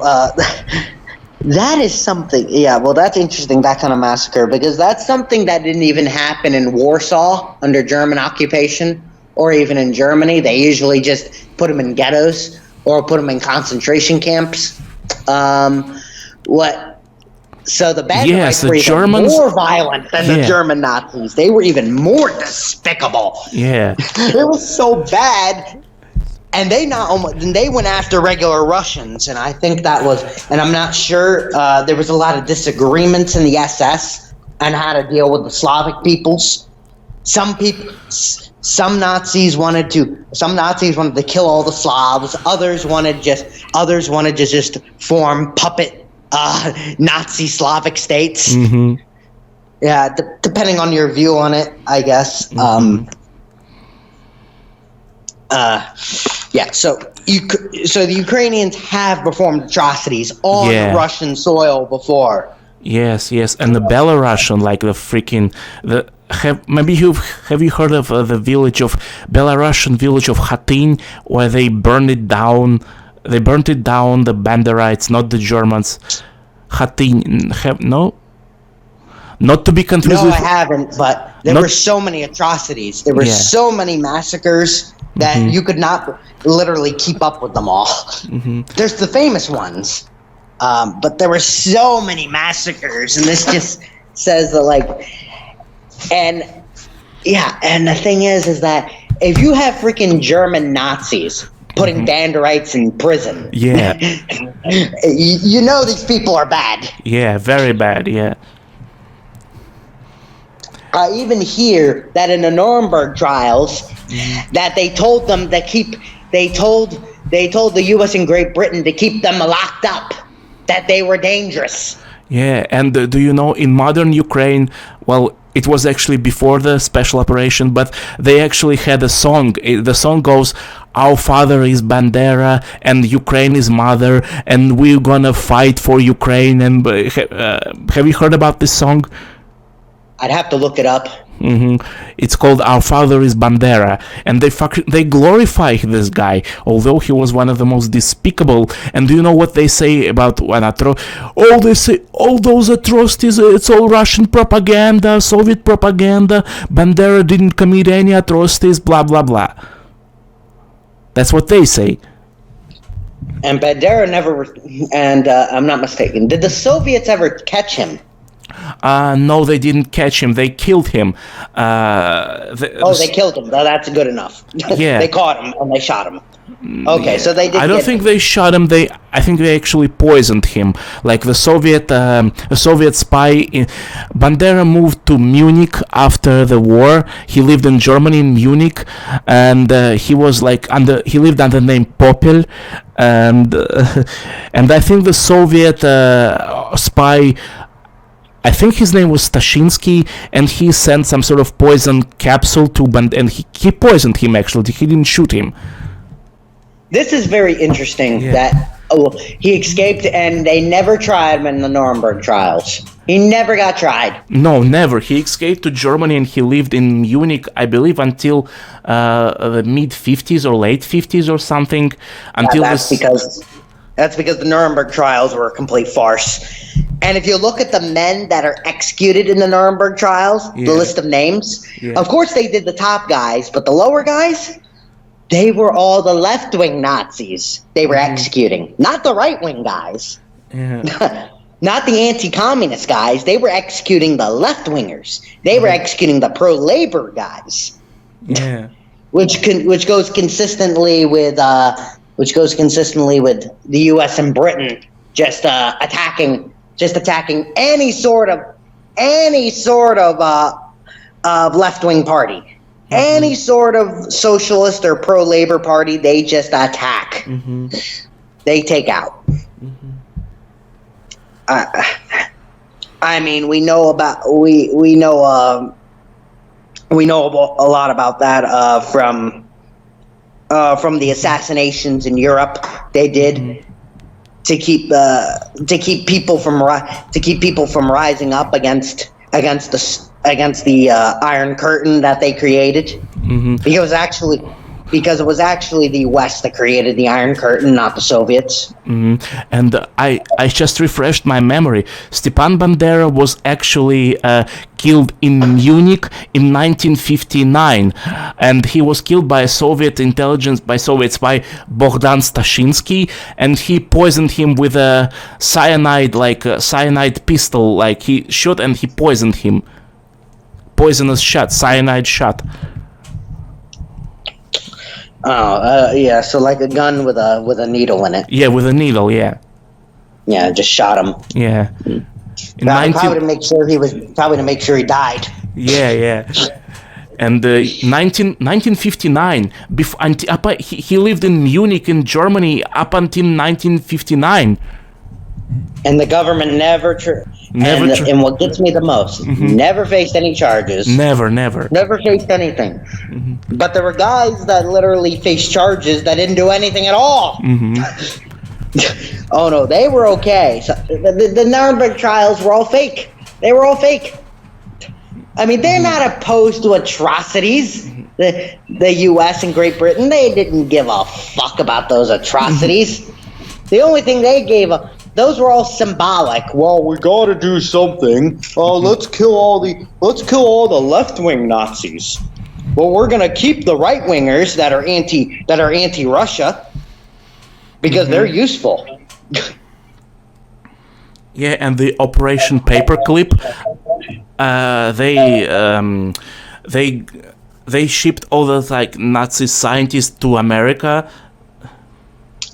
That is something, well, that's interesting, that kind of massacre, because that's something that didn't even happen in Warsaw under German occupation, or even in Germany. They usually just put them in ghettos, or put them in concentration camps. So the Banderites were even more violent than the German Nazis. They were even more despicable. Yeah. It was so bad. And they went after regular Russians, and I think that was, and I'm not sure, there was a lot of disagreements in the SS on how to deal with the Slavic peoples. Some Nazis wanted to kill all the Slavs. Others wanted to just form puppet Nazi Slavic states. Yeah, depending on your view on it, I guess. So the Ukrainians have performed atrocities on Russian soil before. Yes, and the Belarusian, like the freaking have you heard of the Belarusian village of Khatyn, where they burned it down? They burnt it down. The Banderites, not the Germans. Khatyn, no. Not to be confused. No, I haven't. But there were so many atrocities. There were so many massacres that you could not literally keep up with them all. There's the famous ones, but there were so many massacres, and this just says that, and the thing is that if you have freaking German Nazis putting Banderites in prison, you know these people are bad. Yeah, very bad. Yeah. I even hear that in the Nuremberg trials, that they told them they told the U.S. and Great Britain to keep them locked up, that they were dangerous. Yeah, and do you know, in modern Ukraine, well, it was actually before the special operation, but they actually had a song. The song goes, "Our father is Bandera, and Ukraine is mother, and we're gonna fight for Ukraine." And have you heard about this song? I'd have to look it up. It's called "Our Father is Bandera," and they glorify this guy, although he was one of the most despicable. And do you know what they say about they say all those atrocities, it's all Russian propaganda, Soviet propaganda. Bandera didn't commit any atrocities, blah blah blah. That's what they say. And Bandera never, and I'm not mistaken, did the Soviets ever catch him? No, they didn't catch him. They killed him. They killed him. That's good enough. Yeah. They caught him and they shot him. Okay, so they did. I don't think they shot him. I think they actually poisoned him. Like the Soviet spy. Bandera moved to Munich after the war. He lived in Germany, in Munich, and he was like he lived under the name Popel, and I think the Soviet spy. I think his name was Stashinsky, and he sent some sort of poison capsule to and he poisoned him. Actually, he didn't shoot him. This is very interesting that he escaped and they never tried him in the Nuremberg trials. He never got tried. No, never. He escaped to Germany and he lived in Munich, I believe, until the mid-50s or late 50s or something. Until that's because the Nuremberg trials were a complete farce. And if you look at the men that are executed in the Nuremberg trials, the list of names, of course they did the top guys, but the lower guys, they were all the left-wing Nazis they were executing, not the right-wing guys. Yeah. Not the anti-communist guys. They were executing the left-wingers. They were executing the pro-labor guys. Yeah. Which goes consistently with the U.S. and Britain just attacking any sort of left-wing party. Any sort of socialist or pro-labor party, they just attack. They take out. I mean, we know a lot about that from the assassinations in Europe. They did to keep people from rising up against the Iron Curtain that they created. Because it was actually the West that created the Iron Curtain, not the Soviets. And I just refreshed my memory. Stepan Bandera was actually killed in Munich in 1959, and he was killed by Soviet spy Bogdan Stashinsky, and he poisoned him with a cyanide pistol. Like he shot and he poisoned him. Poisonous shot, cyanide shot. So like a gun with a needle in it. Yeah, with a needle, yeah. Yeah, just shot him. Yeah. Probably to make sure he died. Yeah. And 1959, he lived in Munich in Germany up until 1959. And the government never and what gets me the most, never faced any charges. Never faced anything. But there were guys that literally faced charges that didn't do anything at all. Oh no, they were okay. So the Nuremberg trials were all fake. They were all fake. I mean, they're not opposed to atrocities. The U.S. and Great Britain, they didn't give a fuck about those atrocities. The only thing they gave those were all symbolic. Well, we got to do something. Let's kill all the left-wing Nazis. Well, we're gonna keep the right-wingers that are anti-Russia because they're useful. Yeah, and the Operation Paperclip, they shipped all the Nazi scientists to America.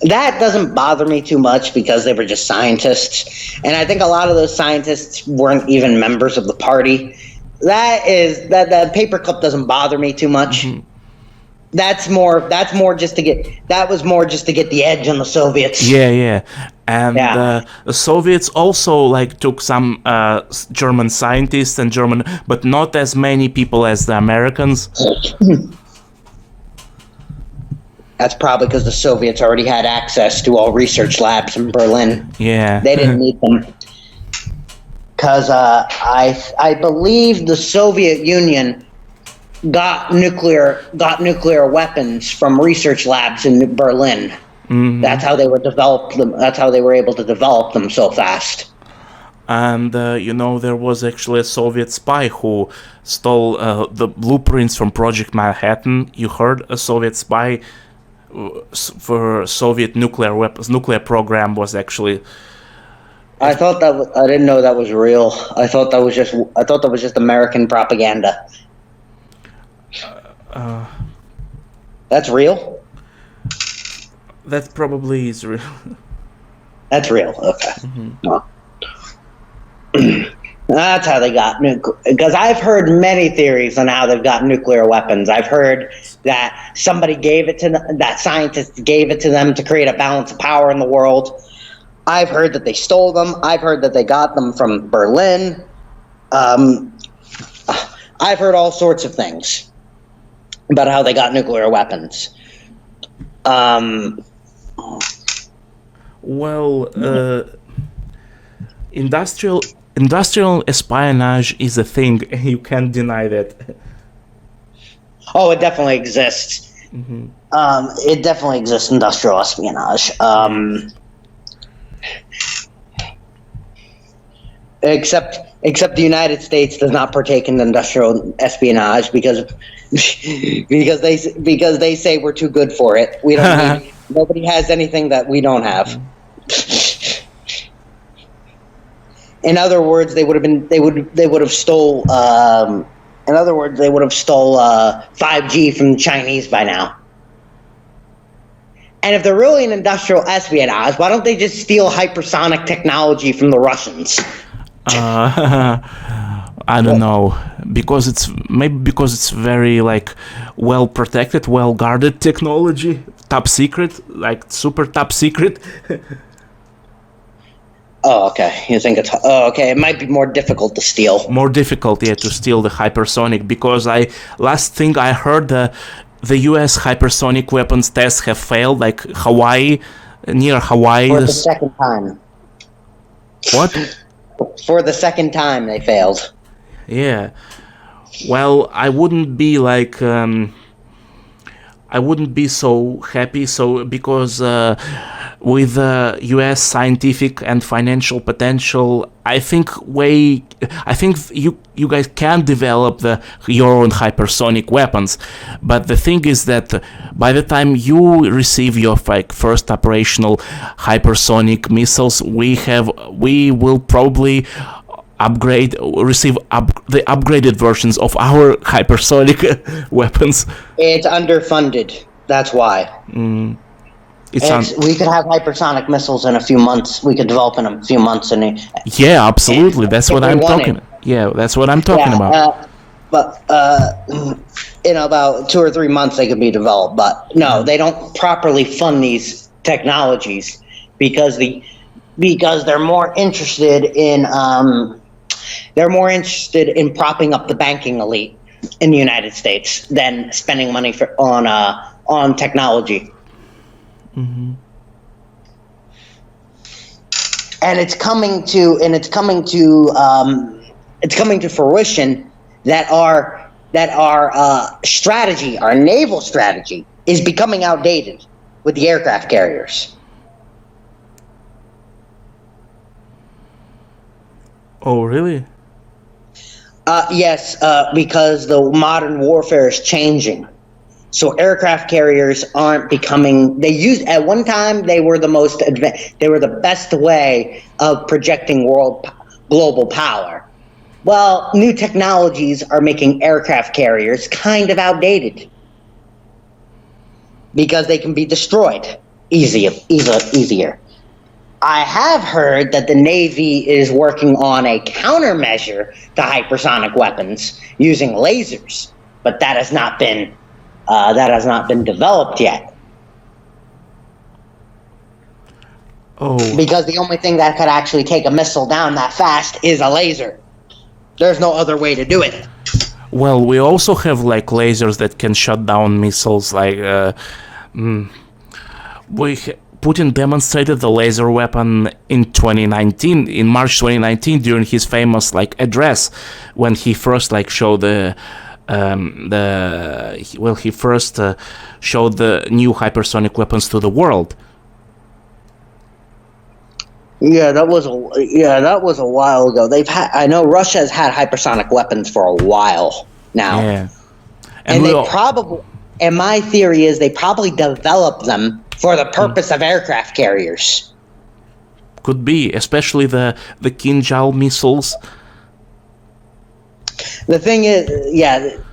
That doesn't bother me too much because they were just scientists, and I think a lot of those scientists weren't even members of the party. That paperclip doesn't bother me too much. That was more just to get the edge on the Soviets. Yeah. And the Soviets also took some German scientists but not as many people as the Americans. That's probably because the Soviets already had access to all research labs in Berlin. Yeah. They didn't need them. Because I believe the Soviet Union got nuclear weapons from research labs in Berlin. That's how they were able to develop them so fast. And there was actually a Soviet spy who stole the blueprints from Project Manhattan. You heard? A Soviet spy for Soviet nuclear weapons, nuclear program was actually I thought that I didn't know that was real. I thought that was just American propaganda. That's real? That probably is real. That's real. Okay. Well, that's how they got nuclear. Because I've heard many theories on how they've got nuclear weapons. I've heard that somebody gave it to them, that scientists gave it to them to create a balance of power in the world. I've heard that they stole them. I've heard that they got them from Berlin. I've heard all sorts of things about how they got nuclear weapons. Well, industrial espionage is a thing, and you can't deny that. Oh, it definitely exists. It definitely exists, industrial espionage. Except the United States does not partake in industrial espionage because they say we're too good for it. We don't need, nobody has anything that we don't have. In other words, they would have stole 5G from the Chinese by now. And if they're really an industrial espionage, why don't they just steal hypersonic technology from the Russians? I don't know, because it's very like well protected, well guarded technology, top secret, like super top secret. Oh, okay. You think it's okay? It might be more difficult to steal. More difficult, yeah, to steal the hypersonic, because last thing I heard, the U.S. hypersonic weapons tests have failed, like near Hawaii. For the second time. What? For the second time they failed. Yeah. Well, I wouldn't be like I wouldn't be so happy, because with U.S. scientific and financial potential, I think you guys can develop your own hypersonic weapons. But the thing is that by the time you receive your first operational hypersonic missiles, we will probably receive the upgraded versions of our hypersonic weapons. It's underfunded. That's why. We could have hypersonic missiles in a few months. We could develop in a few months. Yeah, absolutely. That's what I'm talking. Yeah, that's what I'm talking about. But in about 2 or 3 months, they could be developed. But no, they don't properly fund these technologies because they're more interested in propping up the banking elite in the United States than spending money on technology. Mm-hmm. And it's coming to fruition that our strategy, our naval strategy, is becoming outdated with the aircraft carriers. Oh, really? Yes, because the modern warfare is changing. So aircraft carriers aren't becoming. At one time they were the best way of projecting global power. Well, new technologies are making aircraft carriers kind of outdated because they can be destroyed easier. I have heard that the Navy is working on a countermeasure to hypersonic weapons using lasers, but that has not been developed yet. Oh. Because the only thing that could actually take a missile down that fast is a laser. There's no other way to do it. Well, we also have like lasers that can shut down missiles. Putin demonstrated the laser weapon in March 2019, during his famous address, when he first showed showed the new hypersonic weapons to the world. Yeah, that was a while ago. I know Russia has had hypersonic weapons for a while now. Yeah. And my theory is they probably developed them for the purpose of aircraft carriers. could be, especially the Kinjal missiles. The thing is,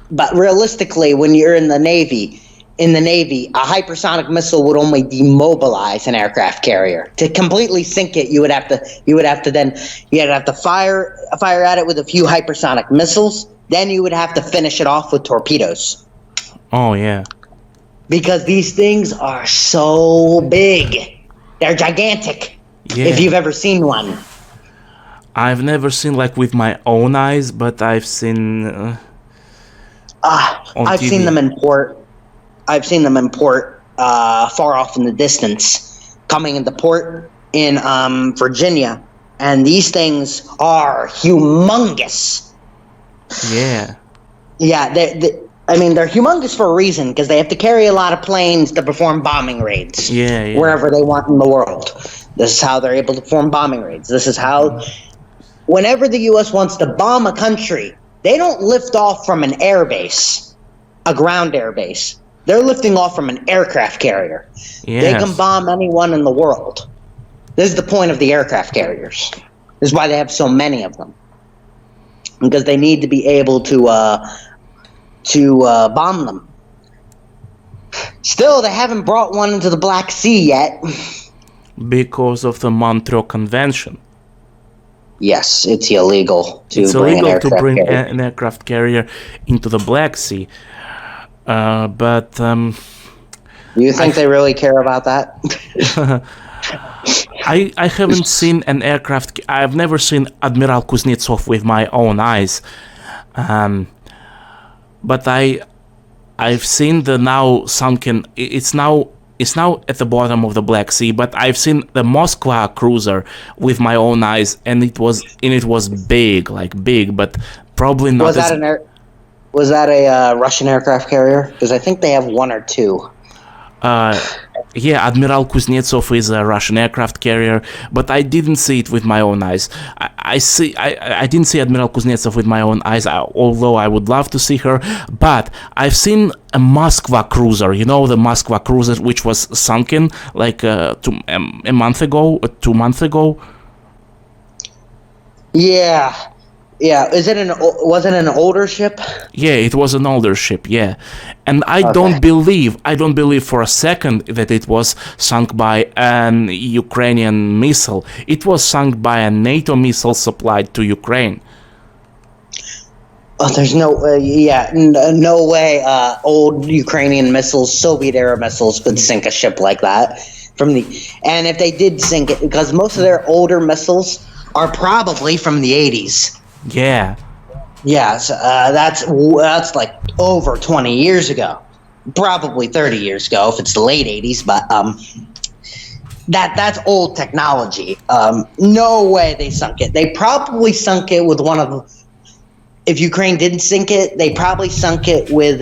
but realistically, when you're in the Navy, a hypersonic missile would only demobilize an aircraft carrier. To completely sink it, you'd have to fire at it with a few hypersonic missiles. Then you would have to finish it off with torpedoes. Oh yeah. Because these things are so big. They're gigantic. Yeah. If you've ever seen one. I've never seen like with my own eyes, but I've seen. I've TV. seen them in port. Far off in the distance, coming into port in Virginia, and these things are humongous. Yeah. Yeah, they're humongous for a reason, because they have to carry a lot of planes to perform bombing raids. Yeah. Wherever they want in the world. This is how they're able to perform bombing raids. This is how, whenever the U.S. wants to bomb a country, they don't lift off from an airbase, a ground airbase. They're lifting off from an aircraft carrier. Yes. They can bomb anyone in the world. This is the point of the aircraft carriers. This is why they have so many of them. Because they need to be able to bomb them. Still, they haven't brought one into the Black Sea yet. Because of the Montreal Convention. Yes, it's illegal to bring an aircraft carrier into the Black Sea. But you think they really care about that? I haven't seen an aircraft. I've never seen Admiral Kuznetsov with my own eyes. But I've seen the now sunken. It's now at the bottom of the Black Sea. But I've seen the Moskva cruiser with my own eyes, and it was big, but probably not. Was that a Russian aircraft carrier? Because I think they have one or two. Yeah, Admiral Kuznetsov is a Russian aircraft carrier, but I didn't see it with my own eyes. I didn't see Admiral Kuznetsov with my own eyes, although I would love to see her. But I've seen a Moskva cruiser. You know, the Moskva cruiser, which was sunken like a month ago, 2 months ago. Yeah. Yeah, was it an older ship? Yeah, it was an older ship, yeah. And I don't believe for a second that it was sunk by an Ukrainian missile. It was sunk by a NATO missile supplied to Ukraine. Oh, there's no no way old Ukrainian missiles, Soviet-era missiles could sink a ship like that. And if they did sink it, because most of their older missiles are probably from the 80s. Yeah. Yeah, so, that's like over 20 years ago. Probably 30 years ago if it's the late 80s, but that's old technology. No way they sunk it. They probably sunk it with one of, if Ukraine didn't sink it, they probably sunk it with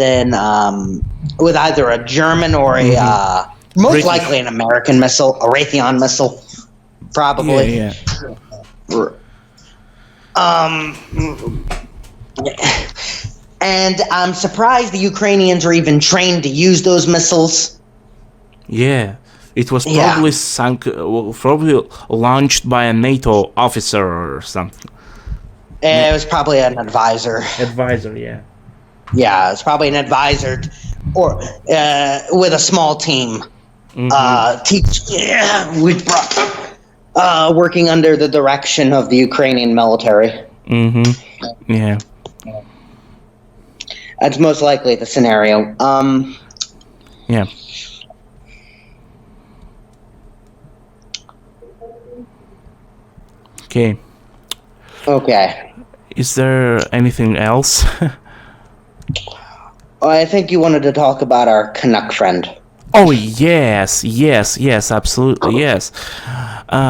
with either a German or a most likely an American missile, a Raytheon missile, probably. Yeah. And I'm surprised the Ukrainians are even trained to use those missiles. Yeah, it was probably sunk, probably launched by a NATO officer or something. It was probably an advisor. Advisor, yeah. Yeah, it's probably an advisor, or with a small team. Working under the direction of the Ukrainian military. Yeah. That's most likely the scenario. Yeah. Okay. Okay. Is there anything else? I think you wanted to talk about our Canuck friend. Oh, yes, absolutely, yes.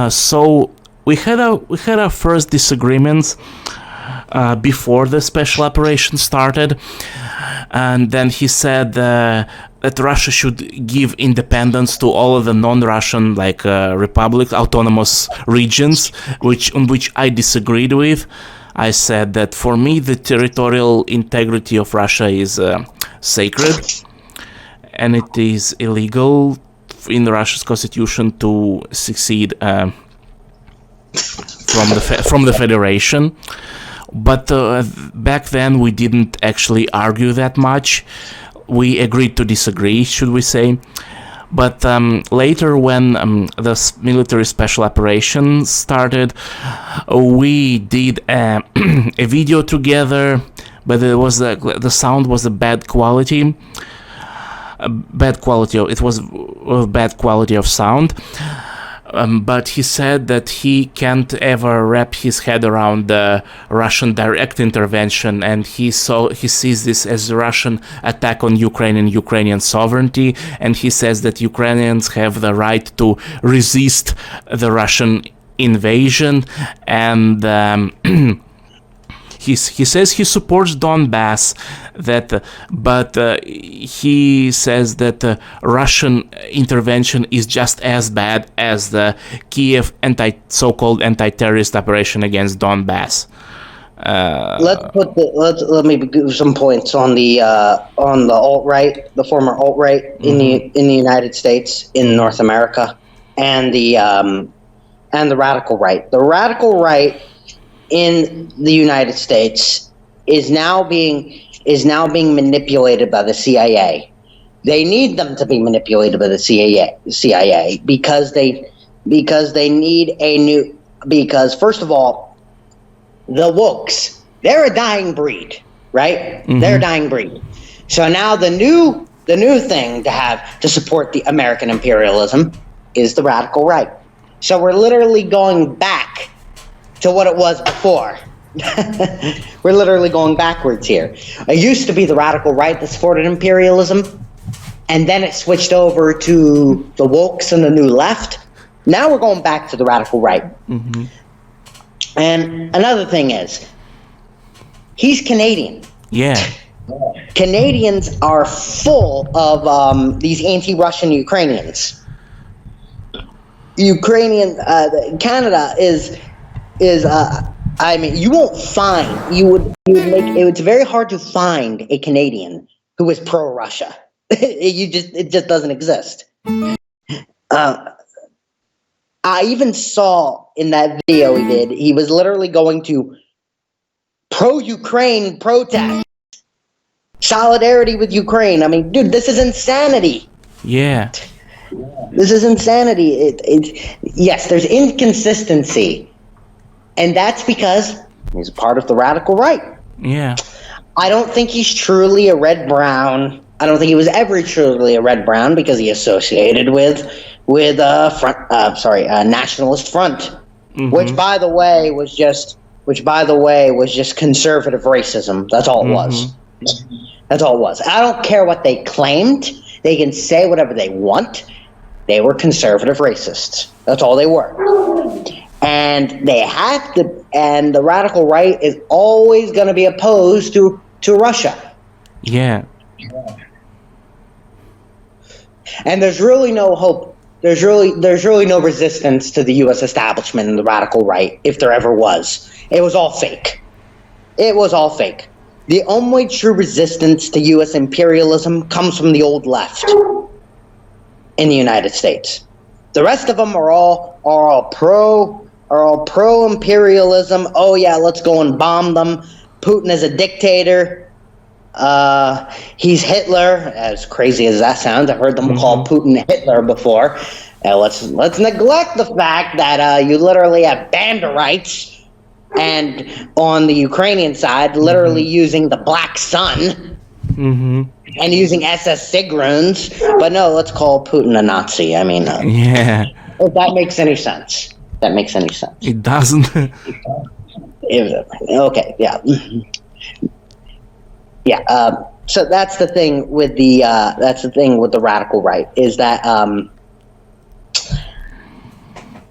So we had our first disagreements before the special operation started, and then he said that Russia should give independence to all of the non-Russian republics, autonomous regions, on which I disagreed with. I said that for me the territorial integrity of Russia is sacred, and it is illegal in Russia's constitution to secede from the Federation. But back then we didn't actually argue that much. We agreed to disagree, should we say. But later, when the military special operations started, we did a video together, but the sound was a bad quality. It was a bad quality of sound. But he said that he can't ever wrap his head around the Russian direct intervention, and he sees this as a Russian attack on Ukraine and Ukrainian sovereignty, and he says that Ukrainians have the right to resist the Russian invasion, and he says he supports Donbass, but he says that Russian intervention is just as bad as the Kiev so-called anti-terrorist operation against Donbass. Let me give some points on the alt-right, the former alt-right in the United States, in North America, and the radical right. The radical right in the United States is now being manipulated by the CIA. They need them to be manipulated by the CIA because they need because first of all, the wokes, they're a dying breed, right? Mm-hmm. They're a dying breed. So now the new thing to have to support the American imperialism is the radical right. So we're literally going back to what it was before. We're literally going backwards here. It used to be the radical right that supported imperialism, and then it switched over to the wokes and the new left. Now we're going back to the radical right. Mm-hmm. And another thing is, he's Canadian. Yeah. Canadians are full of these anti-Russian Ukrainians. Canada is I mean, you won't find, it's very hard to find a Canadian who is pro-Russia. It just doesn't exist. I even saw in that video he was literally going to pro-Ukraine protest. Solidarity with Ukraine. I mean, dude, this is insanity. Yeah. This is insanity. Yes, there's inconsistency. And that's because he's a part of the radical right. Yeah. I don't think he's truly a red-brown. I don't think he was ever truly a red-brown because he associated with Nationalist Front, mm-hmm. which by the way was just conservative racism. That's all it was. That's all it was. I don't care what they claimed. They can say whatever they want. They were conservative racists. That's all they were. And they have to, and the radical right is always going to be opposed to Russia. Yeah. And there's really no hope. There's really no resistance to the U.S. establishment and the radical right, if there ever was. It was all fake. It was all fake. The only true resistance to U.S. imperialism comes from the old left in the United States. The rest of them are all pro-imperialism. Oh yeah, let's go and bomb them. Putin is a dictator. He's Hitler. As crazy as that sounds, I've heard them call Putin Hitler before. Let's neglect the fact that you literally have Banderites, and on the Ukrainian side, literally using the Black Sun and using SS Sigruns. But no, let's call Putin a Nazi. I mean, yeah. If that makes any sense. That makes any sense. It doesn't. Okay, yeah. Yeah, so that's the thing with the radical right, is that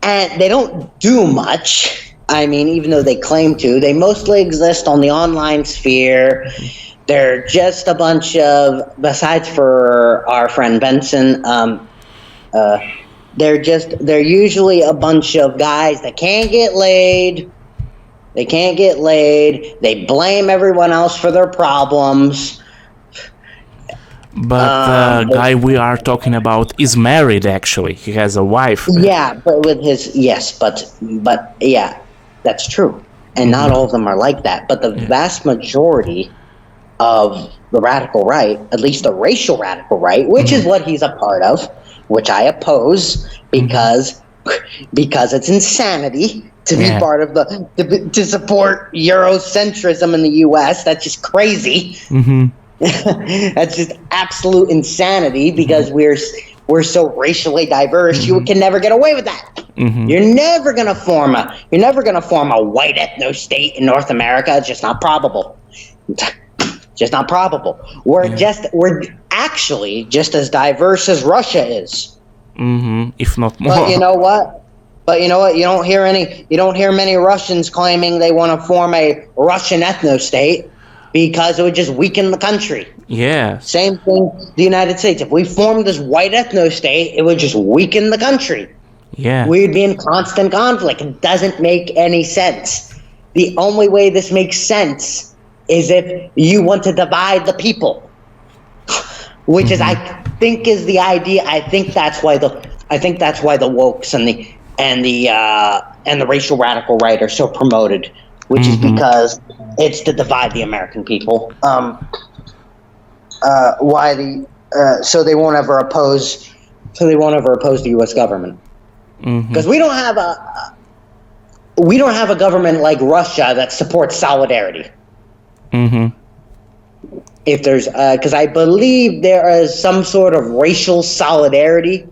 and they don't do much. I mean, even though they claim to, they mostly exist on the online sphere. They're just a bunch of, besides for our friend Benson, they're usually a bunch of guys that can't get laid. They can't get laid. They blame everyone else for their problems. But the guy we are talking about is married, actually. He has a wife. Yeah, but with his, yes, but yeah. That's true. And not all of them are like that. But the vast majority of the radical right, at least the racial radical right, which is what he's a part of, which I oppose because it's insanity to be part of to support Eurocentrism in the U.S. That's just crazy. That's just absolute insanity because we're so racially diverse. You can never get away with that. You're never gonna form a white ethno state in North America. It's just not probable. Just not probable. We're actually just as diverse as Russia is. If not more. But you know what? You don't hear many Russians claiming they want to form a Russian ethno state because it would just weaken the country. Yeah. Same thing, the United States. If we formed this white ethno state, it would just weaken the country. Yeah. We'd be in constant conflict. It doesn't make any sense. The only way this makes sense is if you want to divide the people, which is, I think, is the idea. I think that's why the wokes and the racial radical right are so promoted, which is because it's to divide the American people. So they won't ever oppose the U.S. government because we don't have a government like Russia that supports solidarity. If there's because I believe there is some sort of racial solidarity,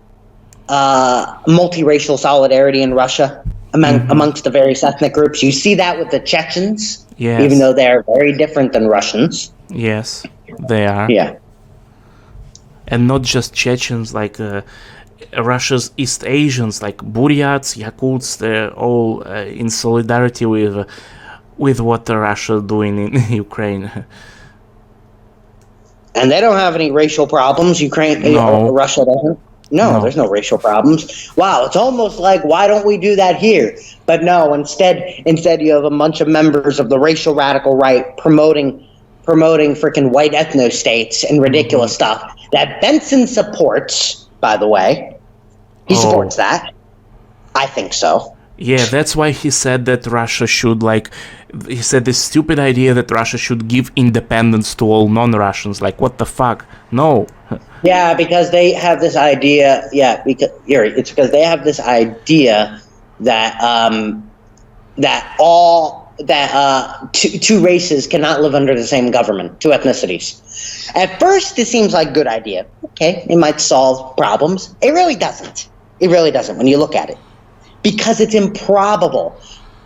multiracial solidarity in Russia amongst the various ethnic groups. You see that with the Chechens, even though they're very different than Russians. Yes, they are. Yeah. And not just Chechens, like Russia's East Asians, like Buryats, Yakuts, they're all in solidarity with what Russia doing in Ukraine. And they don't have any racial problems. Russia doesn't. No, there's no racial problems. Wow, it's almost like, why don't we do that here? But no, instead you have a bunch of members of the racial radical right promoting freaking white ethno states and ridiculous stuff that Benson supports, by the way. He supports that. I think so. Yeah, that's why he said that Russia should, he said this stupid idea that Russia should give independence to all non-Russians. Like, what the fuck? No. Yeah, because they have this idea. Yeah, it's because they have this idea that two races cannot live under the same government, two ethnicities. At first, it seems like a good idea. Okay, it might solve problems. It really doesn't. It really doesn't when you look at it. Because it's improbable.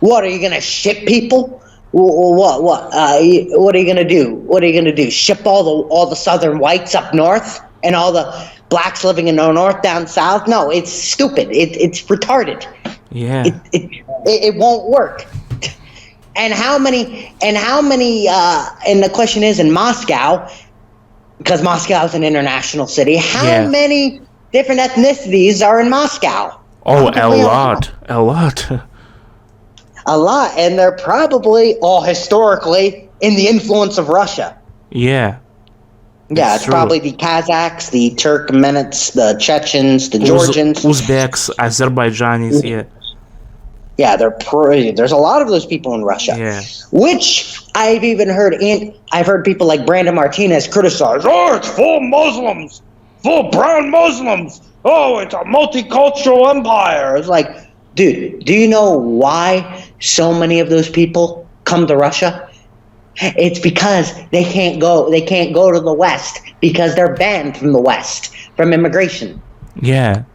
What, are you going to ship people? What are you going to do? What are you going to do? Ship all the southern whites up north and all the blacks living in the north down south? No, it's stupid. It's retarded. Yeah. It won't work. And how many and the question is, in Moscow, because Moscow is an international city, how many different ethnicities are in Moscow? Oh, a lot. A lot, and they're probably all historically in the influence of Russia. Yeah. Yeah, it's probably the Kazakhs, the Turkmenists, the Chechens, the Georgians. Uzbeks, Azerbaijanis, Yeah, there's a lot of those people in Russia. Yeah. Which I've even heard, I've heard people like Brandon Martinez criticize, it's full Muslims, full brown Muslims. Oh, it's a multicultural empire. It's like, dude, do you know why so many of those people come to Russia? It's because they can't go to the West because they're banned from the West, from immigration. Yeah.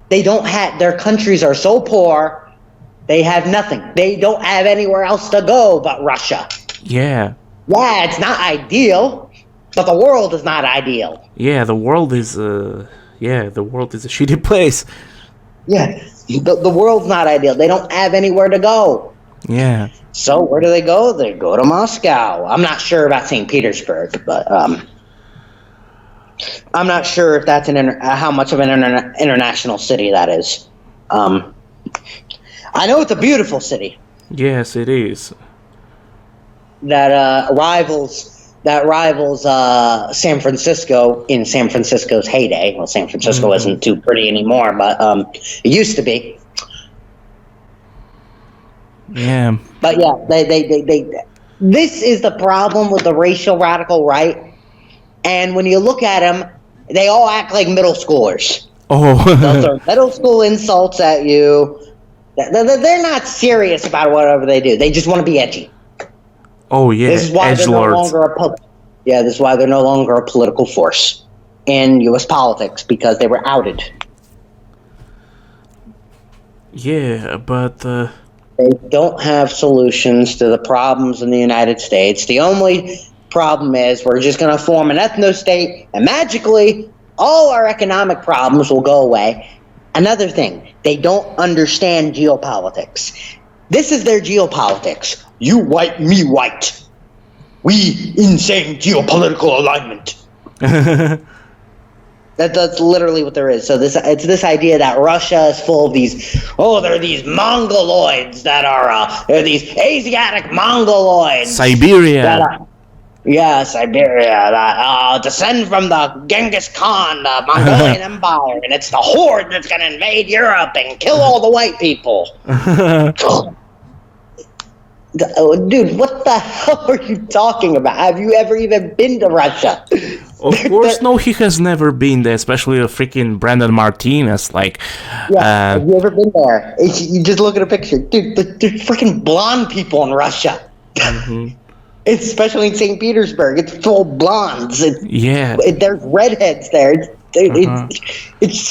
Their countries are so poor, they have nothing. They don't have anywhere else to go but Russia. Yeah. Yeah, it's not ideal, but the world is not ideal. Yeah, the world is a shitty place. Yeah, the world's not ideal. They don't have anywhere to go. Yeah. So where do they go? They go to Moscow. I'm not sure about St. Petersburg, but I'm not sure if that's how much of an international city that is. I know it's a beautiful city. Yes, it is. That rivals San Francisco in San Francisco's heyday. Well, San Francisco isn't too pretty anymore, but it used to be. Yeah. But yeah, they this is the problem with the racial radical right. And when you look at them, they all act like middle schoolers. They'll Oh. throw middle school insults at you. They're not serious about whatever they do. They just want to be edgy. Oh yeah, This is why they're no edgelords. longer this is why they're no longer a political force in U.S. politics, because they were outed. Yeah, but They don't have solutions to the problems in the United States. The only problem is we're just going to form an ethno-state, and magically all our economic problems will go away. Another thing, they don't understand geopolitics. This is their geopolitics. You white, me white. We insane geopolitical alignment. That's literally what there is. So it's this idea that Russia is full of these. Oh, there are these Mongoloids that are. There are these Asiatic Mongoloids. Siberia. Siberia. That descend from the Genghis Khan, the Mongolian Empire, and it's the horde that's going to invade Europe and kill all the white people. Dude, what the hell are you talking about? Have you ever even been to Russia? Of course, no, he has never been there, especially a freaking Brandon Martinez. Like, have you ever been there? You just look at a picture. Dude, there's freaking blonde people in Russia. Mm-hmm. Especially in St. Petersburg. It's full of blondes. There's redheads there. It's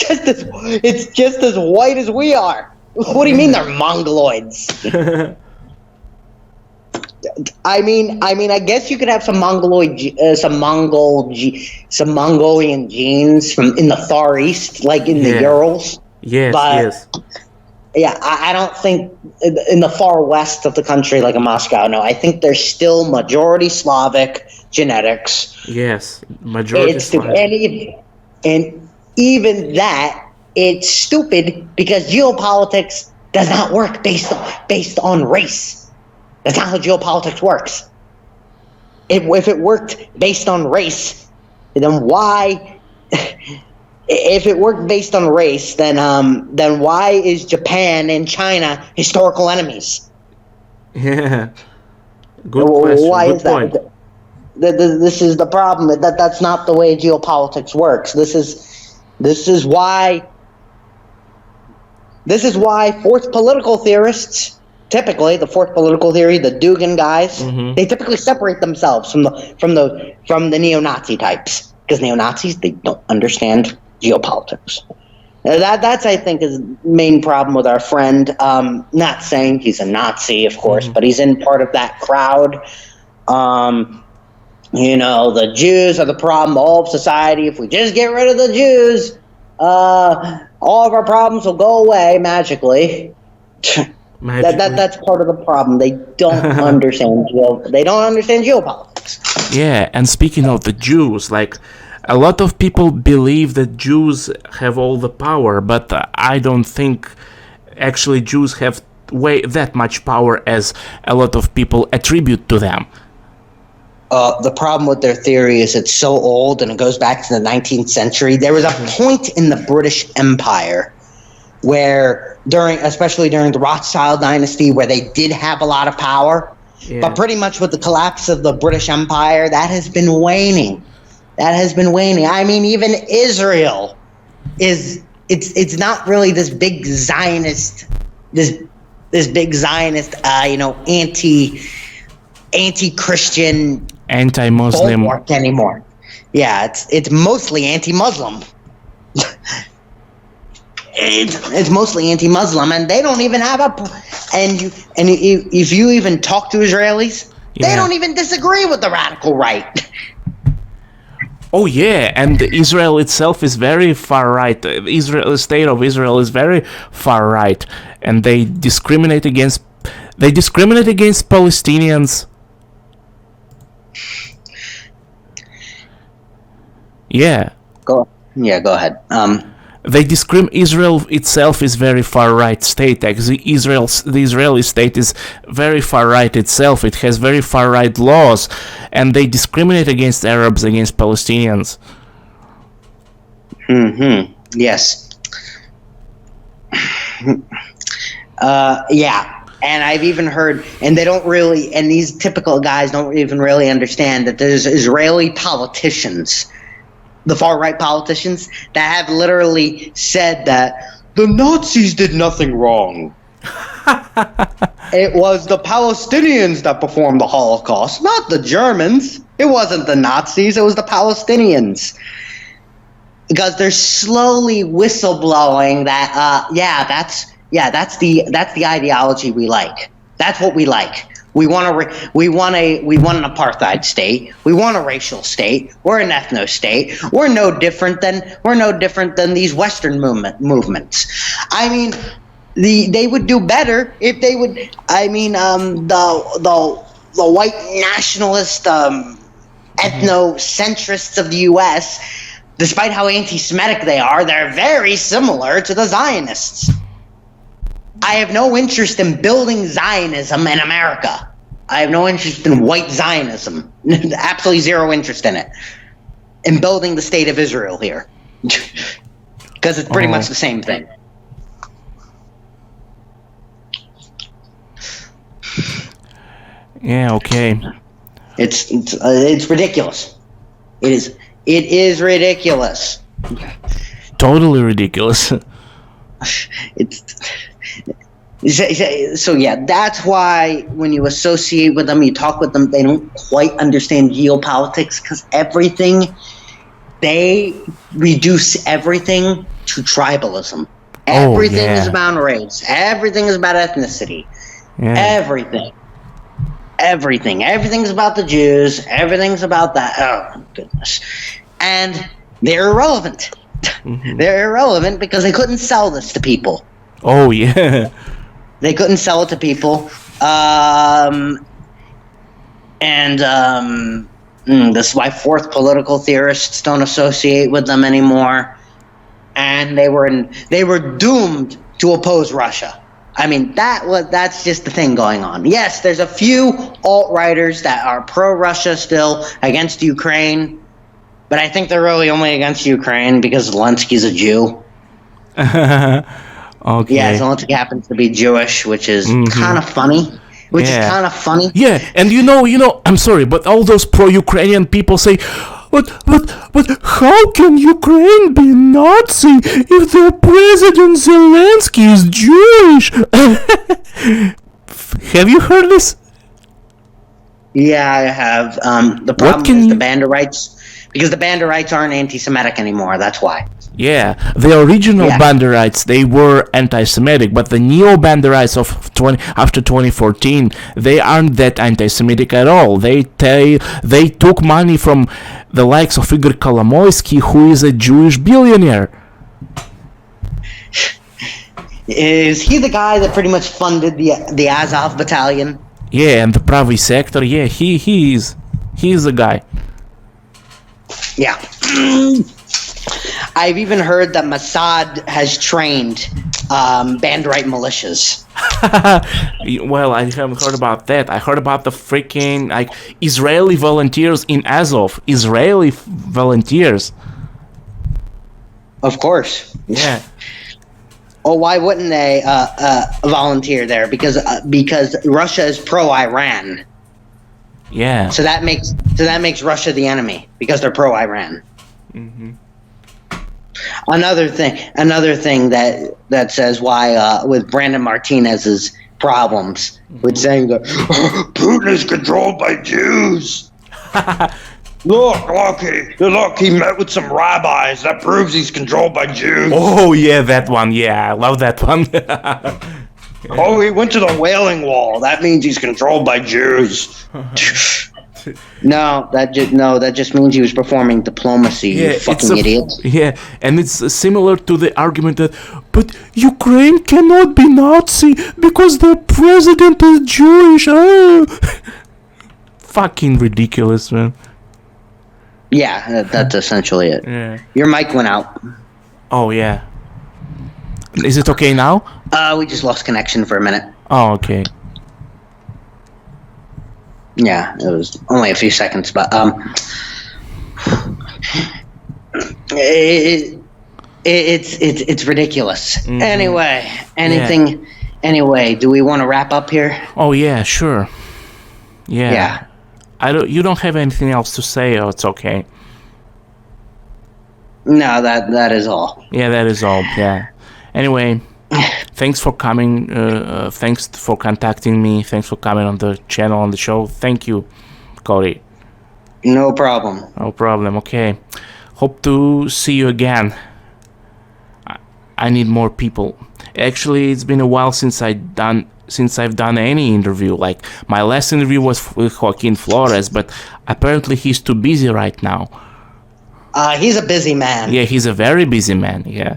just as white as we are. What do you mean they're Mongoloids? I mean, I guess you could have some Mongolian genes from in the Far East, like in the Urals. Yes. Yeah, I don't think in the far west of the country, like in Moscow. No, I think there's still majority Slavic genetics. Yes, majority Slavic. And even that, it's stupid because geopolitics does not work based on race. That's not how geopolitics works. If it worked based on race, then why? If it worked based on race, then why is Japan and China historical enemies? Yeah, good question. Why good is point. that? This is the problem. That's not the way geopolitics works. This is why fourth political theorists. Typically, the fourth political theory, the Dugin guys, they typically separate themselves from the neo-Nazi types, because neo-Nazis, they don't understand geopolitics. That's I think is the main problem with our friend. Not saying he's a Nazi, of course, but he's in part of that crowd. The Jews are the problem of all of society. If we just get rid of the Jews, all of our problems will go away magically. That's part of the problem. They don't understand geopolitics. Yeah, and speaking of the Jews, like a lot of people believe that Jews have all the power, but I don't think actually Jews have that much power as a lot of people attribute to them. The problem with their theory is it's so old and it goes back to the 19th century. There was a point in the British Empire where especially during the Rothschild dynasty, where they did have a lot of power, but pretty much with the collapse of the British Empire, that has been waning. I mean, even Israel it's not really this big Zionist, anti-Christian, anti-Muslim bulwark anymore. Yeah, it's mostly anti-Muslim. It's mostly anti-Muslim, and they don't even have if you even talk to Israelis, they don't even disagree with the radical right. Oh yeah, and Israel itself is very far right. The state of Israel is very far right, and they discriminate against Palestinians. Yeah. Go ahead. Israel itself is very far right state. The Israeli state is very far right itself. It has very far right laws, and they discriminate against Arabs, against Palestinians. Yes. Yeah. And I've even heard, and they don't really, and these typical guys don't even really understand that there's Israeli politicians, the far-right politicians, that have literally said that the Nazis did nothing wrong. It was the Palestinians that performed the Holocaust, not the Germans. It wasn't the Nazis, it was the Palestinians. Because they're slowly whistleblowing that, that's the ideology we like. That's what we like. We want an apartheid state. We want a racial state. We're an ethno state. We're no different than these Western movements. I mean, they would do better if they would. I mean, the white nationalist ethnocentrists of the U.S., despite how anti-Semitic they are, they're very similar to the Zionists. I have no interest in building Zionism in America. I have no interest in white Zionism. Absolutely zero interest in it. In building the state of Israel here. Because it's pretty much the same thing. Yeah, okay. It's ridiculous. It is ridiculous. Totally ridiculous. So yeah, that's why when you associate with them, you talk with them, they don't quite understand geopolitics, because they reduce everything to tribalism. Everything is about race. Everything is about ethnicity. Yeah. Everything's about the Jews. Everything's about that. Oh goodness. And they're irrelevant. Mm-hmm. They're irrelevant because they couldn't sell this to people. Oh yeah. They couldn't sell it to people. This is why fourth political theorists don't associate with them anymore. And they were doomed to oppose Russia. I mean, that's just the thing going on. Yes, there's a few alt-righters that are pro-Russia still against Ukraine, but I think they're really only against Ukraine because Zelensky's a Jew. Okay. Yeah, Zelensky happens to be Jewish, which is kind of funny. Yeah, and you know, I'm sorry, but all those pro-Ukrainian people say, but how can Ukraine be Nazi if their president Zelensky is Jewish? Have you heard this? Yeah, I have. The problem is the Banderites, because the Banderites aren't anti-Semitic anymore. That's why. Yeah, the original Banderites, they were anti-Semitic, but the neo-Banderites of after 2014, they aren't that anti-Semitic at all. They took money from the likes of Igor Kolomoisky, who is a Jewish billionaire. Is he the guy that pretty much funded the Azov battalion? Yeah, and the Pravy sector. Yeah, he's the guy. Yeah. I've even heard that Mossad has trained Banderite militias. Well, I haven't heard about that. I heard about the freaking Israeli volunteers in Azov. Israeli volunteers. Of course. Yeah. Oh, why wouldn't they volunteer there? Because Russia is pro-Iran. Yeah. So that makes Russia the enemy because they're pro-Iran. Mm-hmm. Another thing that says why with Brandon Martinez's problems with saying that Putin is controlled by Jews. Look, he met with some rabbis. That proves he's controlled by Jews. Oh yeah, that one. Yeah, I love that one. Oh, he went to the Wailing Wall. That means he's controlled by Jews. No, that just means he was performing diplomacy, you fucking idiot. Yeah, and it's similar to the argument that, but Ukraine cannot be Nazi because the president is Jewish. Oh. Fucking ridiculous, man. Yeah, that's essentially it. Yeah. Your mic went out. Oh, yeah. Is it okay now? We just lost connection for a minute. Oh, okay. Yeah, it was only a few seconds, but it's ridiculous. Mm-hmm. Anyway, anything Anyway, do we want to wrap up here? Oh yeah, sure. Yeah. Yeah. You don't have anything else to say, or it's okay. No, that is all. Yeah, that is all. Yeah. Anyway, thanks for coming. Thanks for contacting me. Thanks for coming on the channel, on the show. Thank you, Cody. No problem. No problem. Okay. Hope to see you again. I need more people. Actually, it's been a while since I've done any interview. Like, my last interview was with Joaquin Flores, but apparently he's too busy right now. He's a busy man. Yeah, he's a very busy man. Yeah.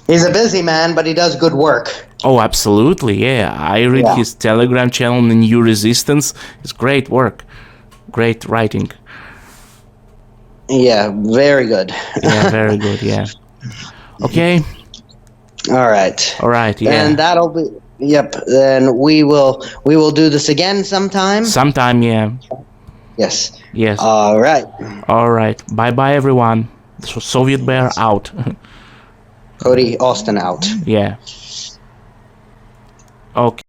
He's a busy man, but he does good work. Oh, absolutely. Yeah, I read his Telegram channel, The New Resistance. It's great work, great writing. Yeah, very good. Yeah, very good. Yeah. Okay. All right. All right. Yeah. And that'll be. Yep. Then we will do this again sometime. Sometime. Yeah. Yes. Yes. All right. All right. Bye bye, everyone. Soviet Bear out. Cody Austin out. Yeah. Okay.